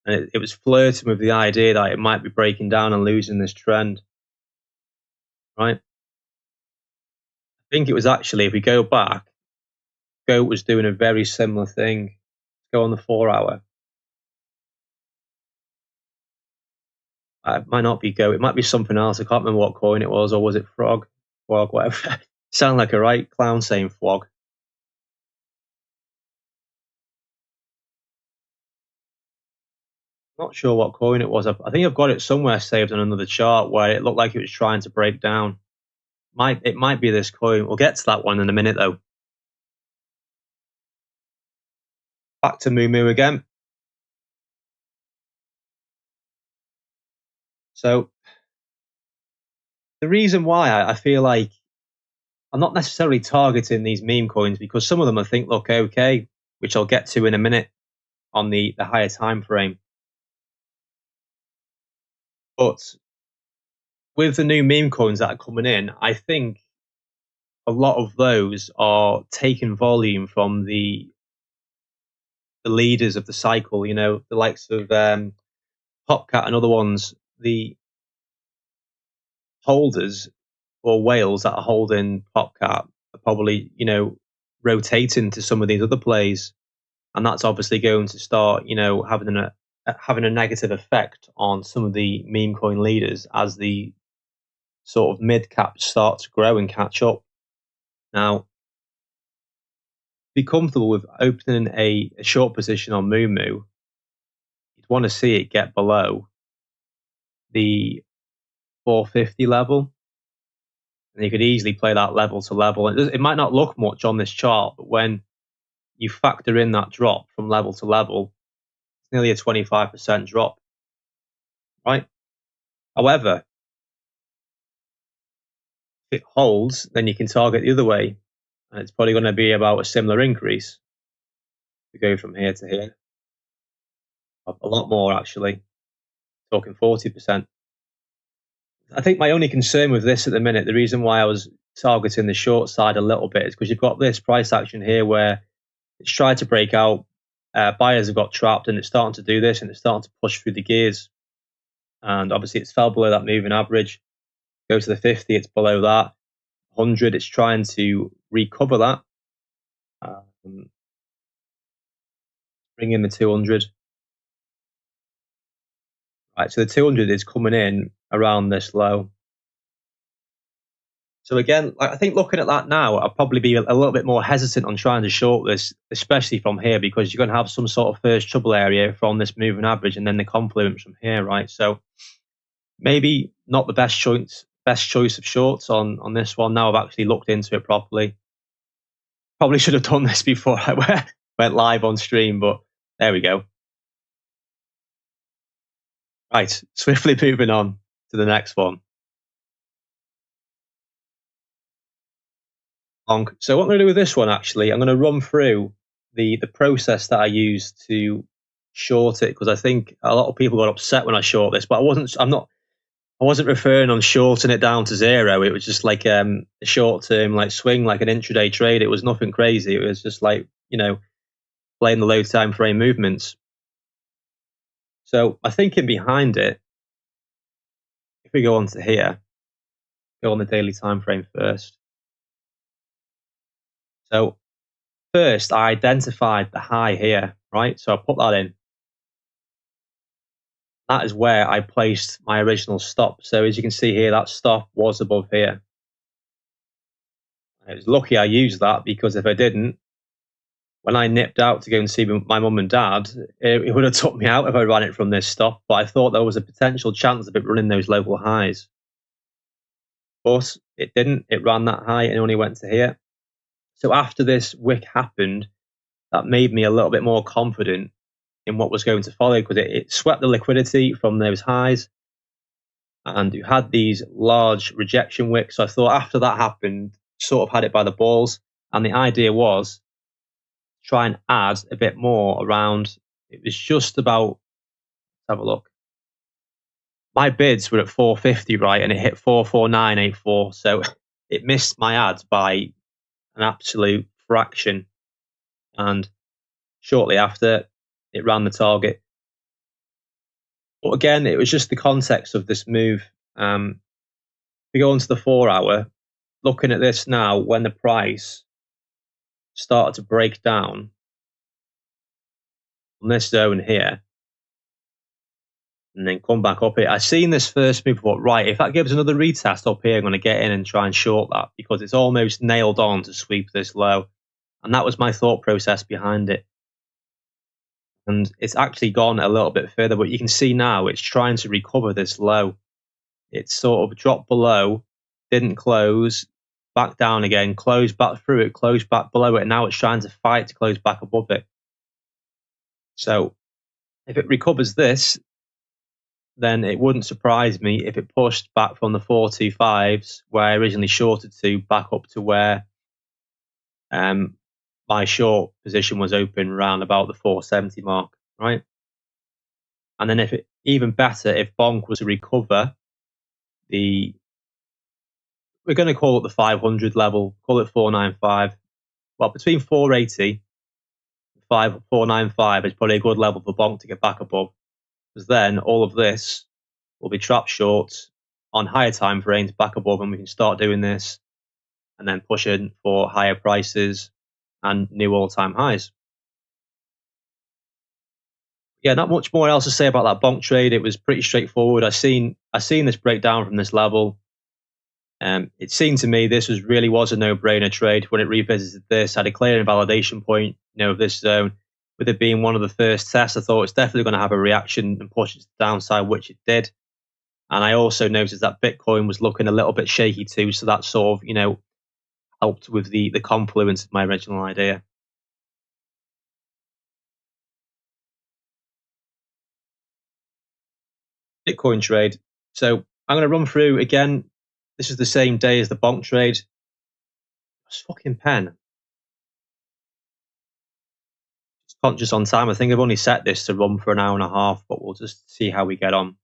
Speaker 1: And it was flirting with the idea that it might be breaking down and losing this trend. Right? I think it was actually, if we go back, Goat was doing a very similar thing. Let's go on the 4-hour. It might not be Goat. It might be something else. I can't remember what coin it was, or was it Frog? Frog, whatever. Sound like a right clown saying flog. Not sure what coin it was. I think I've got it somewhere saved on another chart where it looked like it was trying to break down. It might be this coin. We'll get to that one in a minute though. Back to Moo Moo again. So the reason why I feel like I'm not necessarily targeting these meme coins because some of them I think look okay, which I'll get to in a minute on the higher time frame. But with the new meme coins that are coming in, I think a lot of those are taking volume from the leaders of the cycle. You know, the likes of Popcat and other ones. The holders or whales that are holding Popcat are probably, you know, rotating to some of these other plays, and that's obviously going to start, you know, having a negative effect on some of the meme coin leaders as the sort of mid caps start to grow and catch up. Now, be comfortable with opening a short position on Moo, you'd want to see it get below the 450 level, and you could easily play that level to level. It might not look much on this chart, but when you factor in that drop from level to level, it's nearly a 25% drop, right? However, if it holds, then you can target the other way, and it's probably going to be about a similar increase to go from here to here. A lot more, actually, talking 40%. I think my only concern with this at the minute, the reason why I was targeting the short side a little bit, is because you've got this price action here where it's tried to break out. Buyers have got trapped, and it's starting to do this, and it's starting to push through the gears. And obviously, it's fell below that moving average. Go to the 50, it's below that. 100, it's trying to recover that. Bring in the 200. Right, so the 200 is coming in around this low. So again, I think looking at that now, I'll probably be a little bit more hesitant on trying to short this, especially from here, because you're going to have some sort of first trouble area from this moving average and then the confluence from here, right? So maybe not the best choice of shorts on this one. Now I've actually looked into it properly. Probably should have done this before I went live on stream, but there we go. Right, swiftly moving on to the next one. So what I'm going to do with this one, actually, I'm going to run through the process that I used to short it, because I think a lot of people got upset when I short this, but I wasn't referring on shorting it down to zero. It was just like a short term like swing, like an intraday trade. It was nothing crazy. It was just like, you know, playing the low time frame movements. So my thinking behind it, if we go on to here, go on the daily time frame first. So first, I identified the high here, right? So I put that in. That is where I placed my original stop. So as you can see here, that stop was above here. It was lucky I used that, because if I didn't, when I nipped out to go and see my mum and dad, it would have took me out if I ran it from this stop. But I thought there was a potential chance of it running those local highs. But it didn't. It ran that high and only went to here. So after this wick happened, that made me a little bit more confident in what was going to follow, because it swept the liquidity from those highs, and you had these large rejection wicks. So I thought after that happened, sort of had it by the balls, and the idea was try and add a bit more around. It was just about, let's have a look. My bids were at 450, right, and it hit 44984, so it missed my ads by an absolute fraction, and shortly after it ran the target. But again, it was just the context of this move. We go on to the 4 hour, looking at this now, when the price started to break down on this zone here and then come back up here. I seen this first move, but right, if that gives another retest up here, I'm going to get in and try and short that, because it's almost nailed on to sweep this low. And that was my thought process behind it. And it's actually gone a little bit further, but you can see now it's trying to recover this low. It's sort of dropped below, didn't close, back down again, closed back through it, closed back below it, and now it's trying to fight to close back above it. So if it recovers this, then it wouldn't surprise me if it pushed back from the 425s where I originally shorted to back up to where my short position was open around about the 470 mark, right? And then if it even better, if Bonk was to recover the, we're going to call it the 500 level, call it 495. Well, between 480 and 495 is probably a good level for Bonk to get back above, because then all of this will be trap shorts on higher time frames back above, and we can start doing this and then pushing for higher prices and new all-time highs. Yeah, not much more else to say about that bonk trade. It was pretty straightforward. I seen this breakdown from this level. It seemed to me this really was a no-brainer trade when it revisited this. Had a clear invalidation point, of this zone. With it being one of the first tests, I thought it's definitely going to have a reaction and push it to the downside, which it did. And I also noticed that Bitcoin was looking a little bit shaky too, so that sort of, helped with the confluence of my original idea. Bitcoin trade. So I'm going to run through again. This is the same day as the bonk trade. It's fucking pen. Just conscious on time. I think I've only set this to run for an hour and a half, but we'll just see how we get on.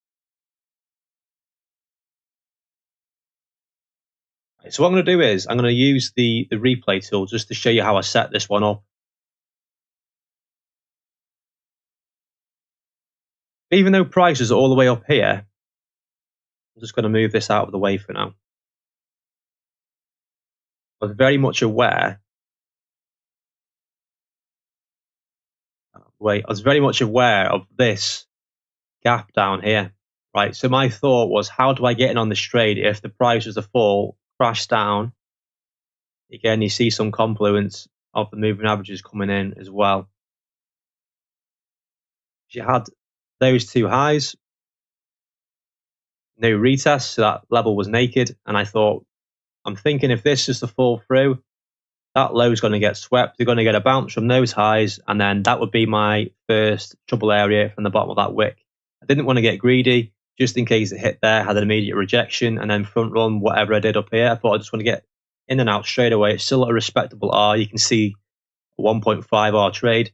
Speaker 1: Right, so what I'm going to do is I'm going to use the replay tool just to show you how I set this one up. Even though prices are all the way up here, I'm just going to move this out of the way for now. I was very much aware. I was very much aware of this gap down here, right? So my thought was, how do I get in on this trade if the price was to fall, crash down? Again, you see some confluence of the moving averages coming in as well. You had those two highs, no retest, so that level was naked. And I thought, I'm thinking if this is to fall through, that low is going to get swept. They're going to get a bounce from those highs, and then that would be my first trouble area from the bottom of that wick. I didn't want to get greedy, just in case it hit there, had an immediate rejection, and then front run whatever I did up here. I thought I just want to get in and out straight away. It's still a respectable R. You can see a 1.5 R trade,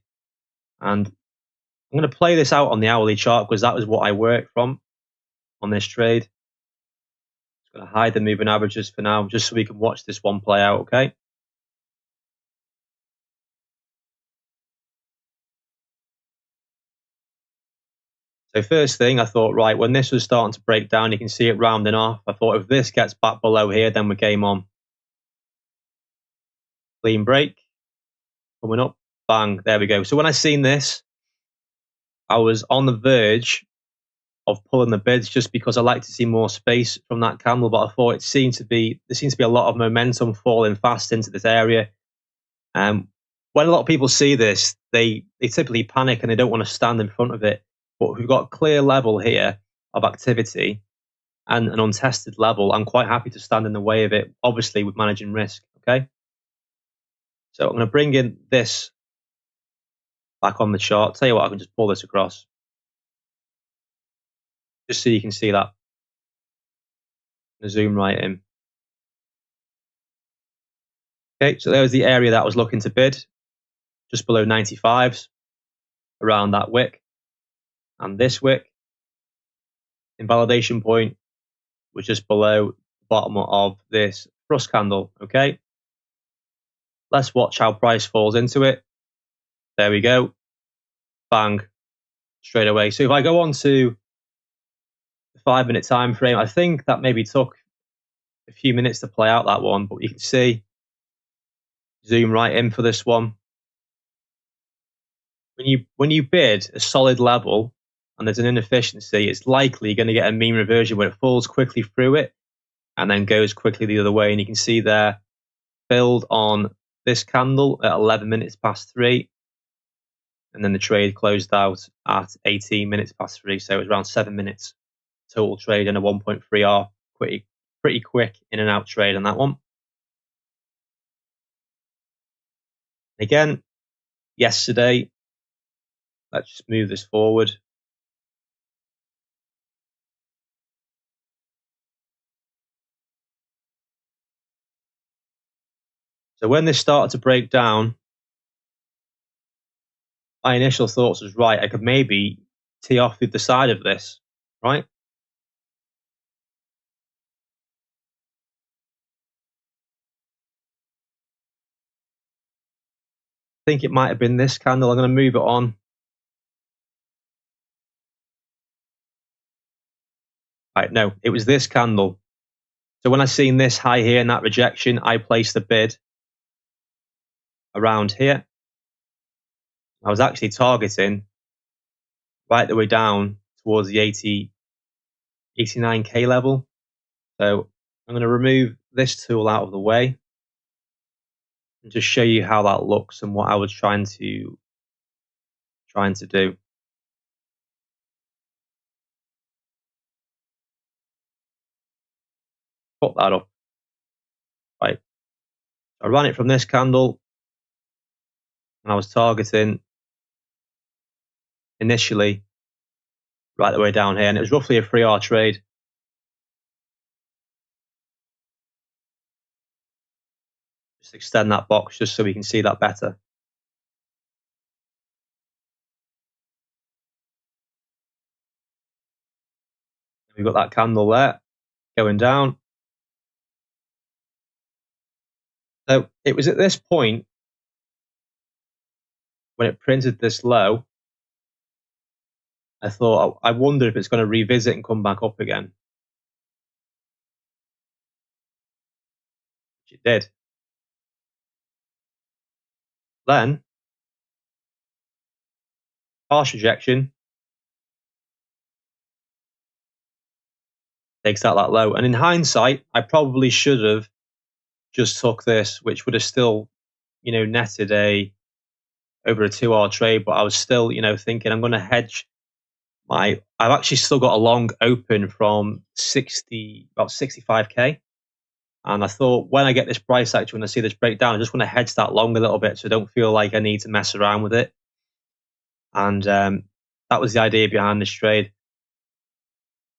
Speaker 1: and I'm going to play this out on the hourly chart because that was what I worked from on this trade. Just going to hide the moving averages for now, just so we can watch this one play out, okay? So first thing, I thought, right, when this was starting to break down, you can see it rounding off. I thought if this gets back below here, then we're game on. Clean break, coming up, bang, there we go. So when I seen this, I was on the verge of pulling the bids just because I like to see more space from that candle, but I thought there seems to be a lot of momentum falling fast into this area. When a lot of people see this, they typically panic and they don't want to stand in front of it. But we've got a clear level here of activity and an untested level. I'm quite happy to stand in the way of it, obviously with managing risk, okay? So I'm going to bring in this back on the chart. Tell you what, I can just pull this across, just so you can see that. Zoom right in. Okay, so there was the area that I was looking to bid, just below 95s, around that wick. And this wick, invalidation point, was just below the bottom of this thrust candle, okay? Let's watch how price falls into it. There we go. Bang, straight away. So if I go on to the 5-minute time frame, I think that maybe took a few minutes to play out that one, but you can see, zoom right in for this one. When you bid a solid level and there's an inefficiency, it's likely you're going to get a mean reversion where it falls quickly through it and then goes quickly the other way. And you can see there, filled on this candle at 11 minutes past 3. And then the trade closed out at 18 minutes past 3. So it was around 7 minutes total trade and a 1.3R. Pretty quick in and out trade on that one. Again, yesterday, let's just move this forward. So when this started to break down, my initial thoughts was, right, I could maybe tee off the side of this, right? I think it might have been this candle. I'm going to move it on. Right, no, it was this candle. So when I seen this high here and that rejection, I placed the bid around here. I was actually targeting right the way down towards the 89K level. So I'm going to remove this tool out of the way and just show you how that looks and what I was trying to do. Put that up. Right. I ran it from this candle and I was targeting initially right the way down here, and it was roughly a 3-hour trade. Just extend that box just so we can see that better. We've got that candle there going down. So it was at this point when it printed this low, I thought, I wonder if it's going to revisit and come back up again. Which it did. Then, harsh rejection, takes out that low. And in hindsight, I probably should have just took this, which would have still, netted over a 2-hour trade. But I was still, thinking I'm going to hedge I've actually still got a long open from about 65K. And I thought when I get this price action, when I see this breakdown, I just want to hedge that long a little bit so I don't feel like I need to mess around with it. And that was the idea behind this trade.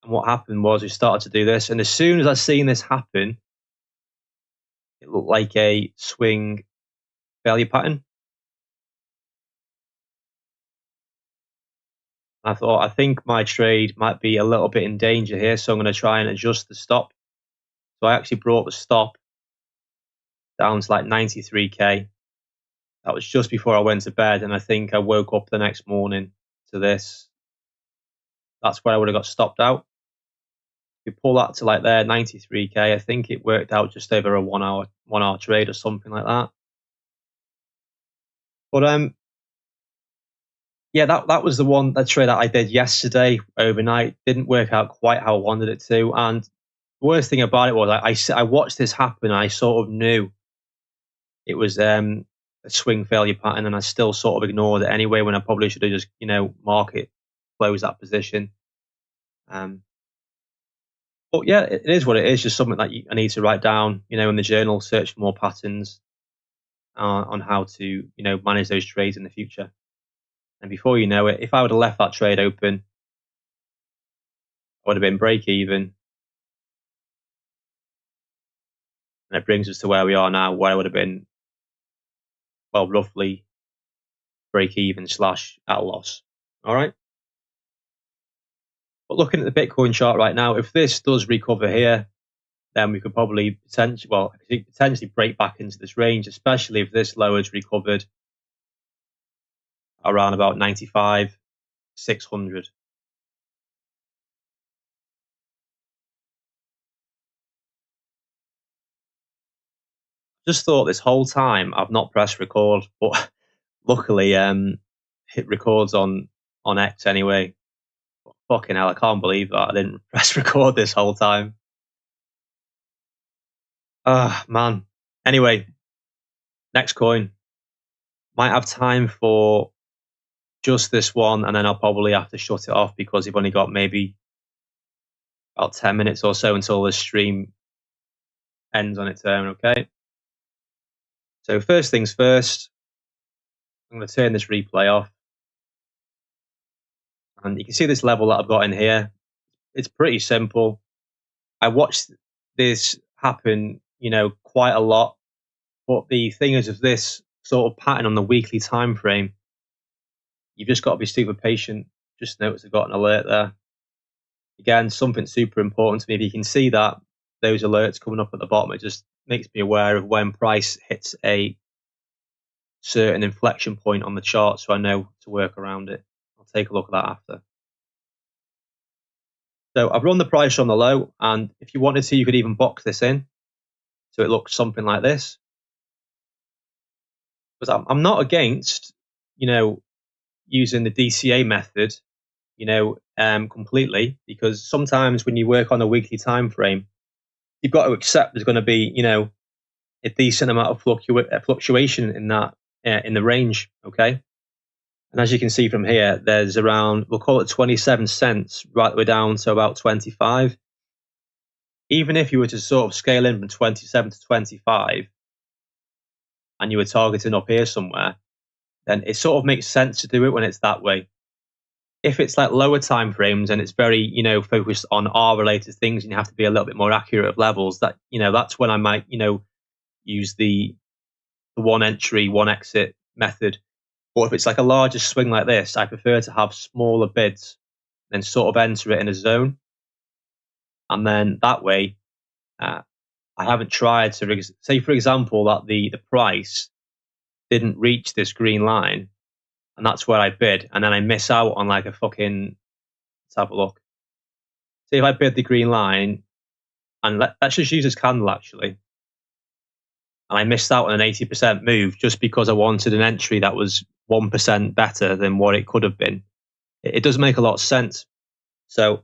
Speaker 1: And what happened was we started to do this. And as soon as I seen this happen, it looked like a swing failure pattern. I thought, I think my trade might be a little bit in danger here, so I'm going to try and adjust the stop. So I actually brought the stop down to like 93K. That was just before I went to bed, and I think I woke up the next morning to this. That's where I would have got stopped out. If you pull that to like there, 93K, I think it worked out just over a 1 hour trade or something like that. But yeah, that was that trade that I did yesterday overnight. Didn't work out quite how I wanted it to. And the worst thing about it was I watched this happen. And I sort of knew it was a swing failure pattern, and I still sort of ignored it anyway when I probably should have just, market close that position. But yeah, it is what it is. Just something that I need to write down, in the journal, search for more patterns on how to, manage those trades in the future. And before you know it, if I would have left that trade open, I would have been break even. And it brings us to where we are now, where I would have been, well, roughly break even / at a loss. All right. But looking at the Bitcoin chart right now, if this does recover here, then we could probably potentially break back into this range, especially if this low has recovered around about 95,600. Just thought this whole time I've not pressed record, but luckily hit records on X anyway. But fucking hell, I can't believe that I didn't press record this whole time. Ah, man. Anyway, next coin. Might have time for just this one, and then I'll probably have to shut it off because you've only got maybe about 10 minutes or so until the stream ends on its own, okay? So first things first, I'm going to turn this replay off. And you can see this level that I've got in here. It's pretty simple. I watched this happen, quite a lot But the thing is, of this sort of pattern on the weekly time frame, you've just got to be super patient. Just notice I've got an alert there. Again, something super important to me. If you can see that, those alerts coming up at the bottom, it just makes me aware of when price hits a certain inflection point on the chart, so I know to work around it. I'll take a look at that after. So I've run the price on the low, and if you wanted to, you could even box this in so it looks something like this. Because I'm not against, using the DCA method, completely, because sometimes when you work on a weekly time frame, you've got to accept there's going to be, a decent amount of fluctuation in that in the range. Okay, and as you can see from here, there's around, we'll call it 27 cents right the way down to about 25. Even if you were to sort of scale in from 27 to 25 and you were targeting up here somewhere, then it sort of makes sense to do it when it's that way. If it's like lower time frames and it's very, focused on R related things and you have to be a little bit more accurate of levels, that, that's when I might, use the one entry, one exit method. But if it's like a larger swing like this, I prefer to have smaller bids and sort of enter it in a zone. And then that way, I haven't tried to say, for example, that the price didn't reach this green line, and that's where I bid, and then I miss out on like a fucking. Let's have a look. See if I bid the green line, and let's just use this candle actually, and I missed out on an 80% move just because I wanted an entry that was 1% better than what it could have been. It doesn't make a lot of sense. So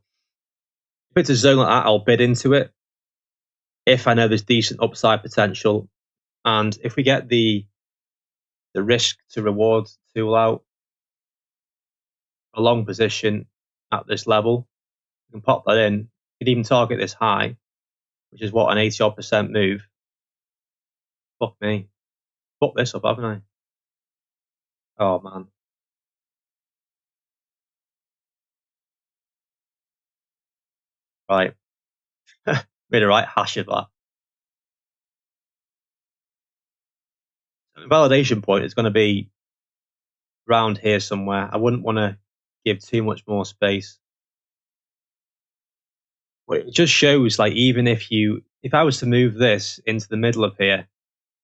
Speaker 1: if it's a zone like that, I'll bid into it if I know there's decent upside potential, and if we get the risk to reward tool out, a long position at this level, you can pop that in. You could even target this high, which is what, an 80% move. Fuck me. Fuck this up, haven't I? Oh man. Right. Made a right hash of that. The validation point is going to be around here somewhere. I wouldn't want to give too much more space. But it just shows, like, even if I was to move this into the middle of here,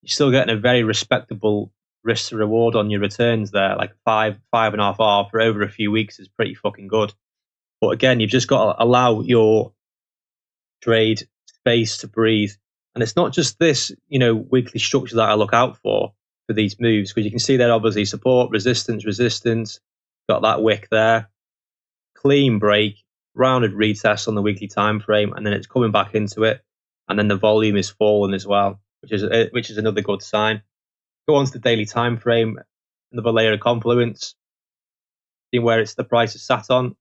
Speaker 1: you're still getting a very respectable risk to reward on your returns there. Like 5.5 R for over a few weeks is pretty fucking good. But again, you've just got to allow your trade space to breathe. And it's not just this, weekly structure that I look out for these moves, because you can see there obviously support, resistance, got that wick there, clean break, rounded retest on the weekly time frame, and then it's coming back into it, and then the volume is falling as well, which is another good sign. Go on to the daily time frame, another layer of confluence. See where it's the price is sat on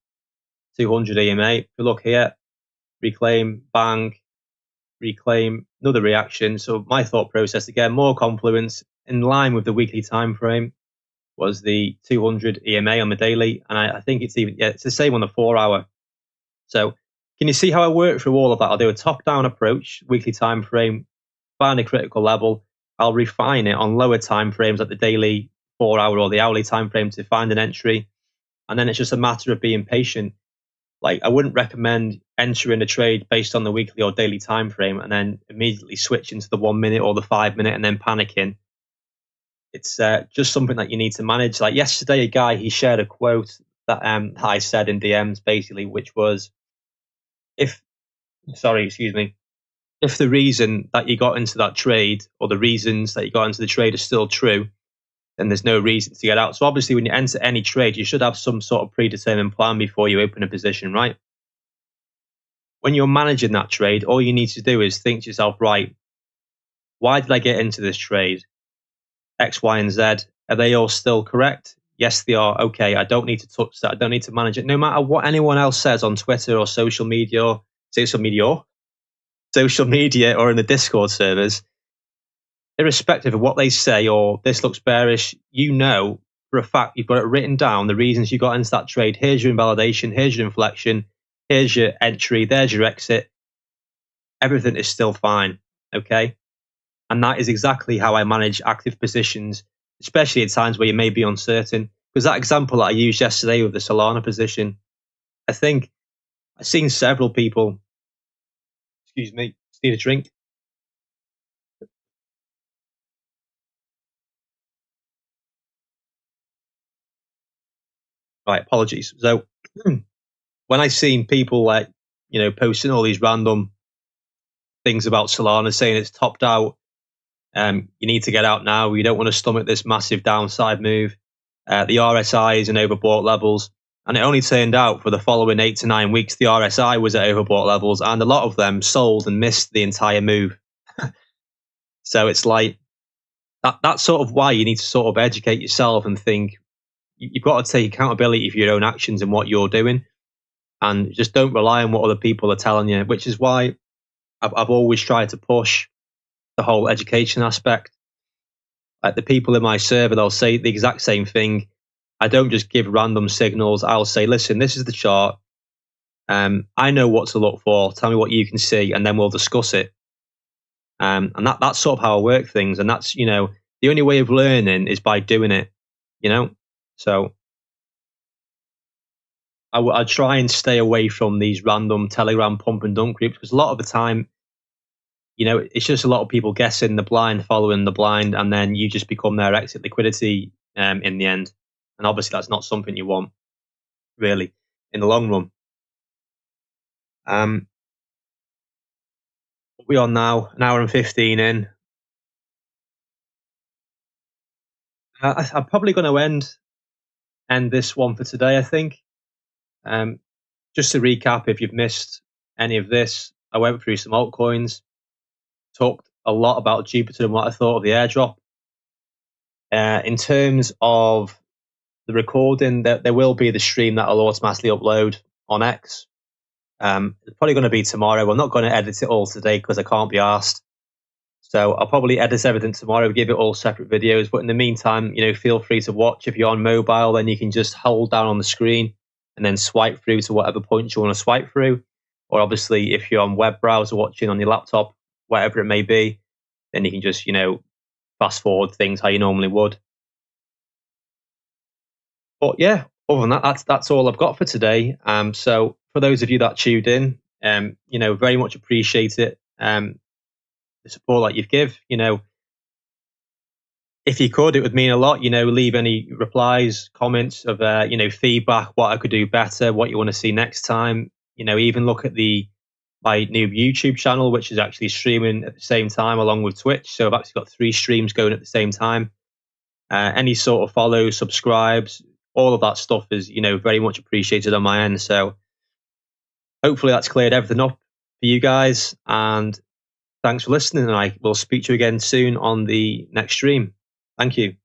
Speaker 1: 200 EMA. If you look here, reclaim, bang, reclaim, another reaction. So my thought process again, more confluence in line with the weekly time frame was the 200 EMA on the daily, and I think it's it's the same on the 4 hour. So can you see how I work through all of that? I'll do a top-down approach, weekly time frame, find a critical level. I'll refine it on lower time frames like the daily, 4 hour, or the hourly time frame to find an entry, and then it's just a matter of being patient. Like, I wouldn't recommend entering a trade based on the weekly or daily time frame and then immediately switching to the 1 minute or the 5 minute and then panicking. It's just something that you need to manage. Like yesterday, a guy, he shared a quote that I said in DMs basically, which was, if the reason that you got into that trade, or the reasons that you got into the trade, are still true, then there's no reason to get out. So obviously when you enter any trade, you should have some sort of predetermined plan before you open a position, right? When you're managing that trade, all you need to do is think to yourself, right, why did I get into this trade? X, Y, and Z, are they all still correct? Yes, they are. Okay, I don't need to touch that. I don't need to manage it. No matter what anyone else says on Twitter or social media or in the Discord servers, irrespective of what they say, or this looks bearish, for a fact you've got it written down, the reasons you got into that trade. Here's your invalidation, here's your inflection, here's your entry, there's your exit. Everything is still fine, okay? And that is exactly how I manage active positions, especially at times where you may be uncertain. Because that example that I used yesterday with the Solana position, I think I've seen several people, excuse me, just need a drink. Right, apologies. So when I've seen people like, posting all these random things about Solana saying it's topped out, you need to get out now. You don't want to stomach this massive downside move. The RSI is in overbought levels. And it only turned out for the following 8 to 9 weeks, the RSI was at overbought levels, and a lot of them sold and missed the entire move. So it's like that's sort of why you need to sort of educate yourself and think you've got to take accountability for your own actions and what you're doing, and just don't rely on what other people are telling you. Which is why I've always tried to push the whole education aspect. Like the people in my server, they'll say the exact same thing. I don't just give random signals. I'll say, listen, this is the chart. I know what to look for. Tell me what you can see, and then we'll discuss it. And that's sort of how I work things. And that's, the only way of learning is by doing it, So I try and stay away from these random Telegram pump and dump groups, because a lot of the time, it's just a lot of people guessing the blind, following the blind, and then you just become their exit liquidity in the end. And obviously, that's not something you want, really, in the long run. What we on now? An hour and 15 in. I'm probably going to end this one for today, I think. Just to recap, if you've missed any of this, I went through some altcoins, talked a lot about Jupiter and what I thought of the airdrop. In terms of the recording, there will be the stream that I'll automatically upload on X. It's probably going to be tomorrow. I'm not going to edit it all today because I can't be asked. So I'll probably edit everything tomorrow, give it all separate videos. But in the meantime, feel free to watch. If you're on mobile, then you can just hold down on the screen and then swipe through to whatever point you want to swipe through. Or obviously, if you're on web browser watching on your laptop, whatever it may be, then you can just, fast forward things how you normally would. But yeah, other than that, that's all I've got for today. So for those of you that tuned in, very much appreciate it. The support that you've give, if you could, it would mean a lot. Leave any replies, comments of feedback, what I could do better, what you want to see next time. Even look at my new YouTube channel, which is actually streaming at the same time along with Twitch. So I've actually got 3 streams going at the same time. Any sort of follows, subscribes, all of that stuff is very much appreciated on my end. So hopefully that's cleared everything up for you guys, and thanks for listening, and I will speak to you again soon on the next stream. Thank you.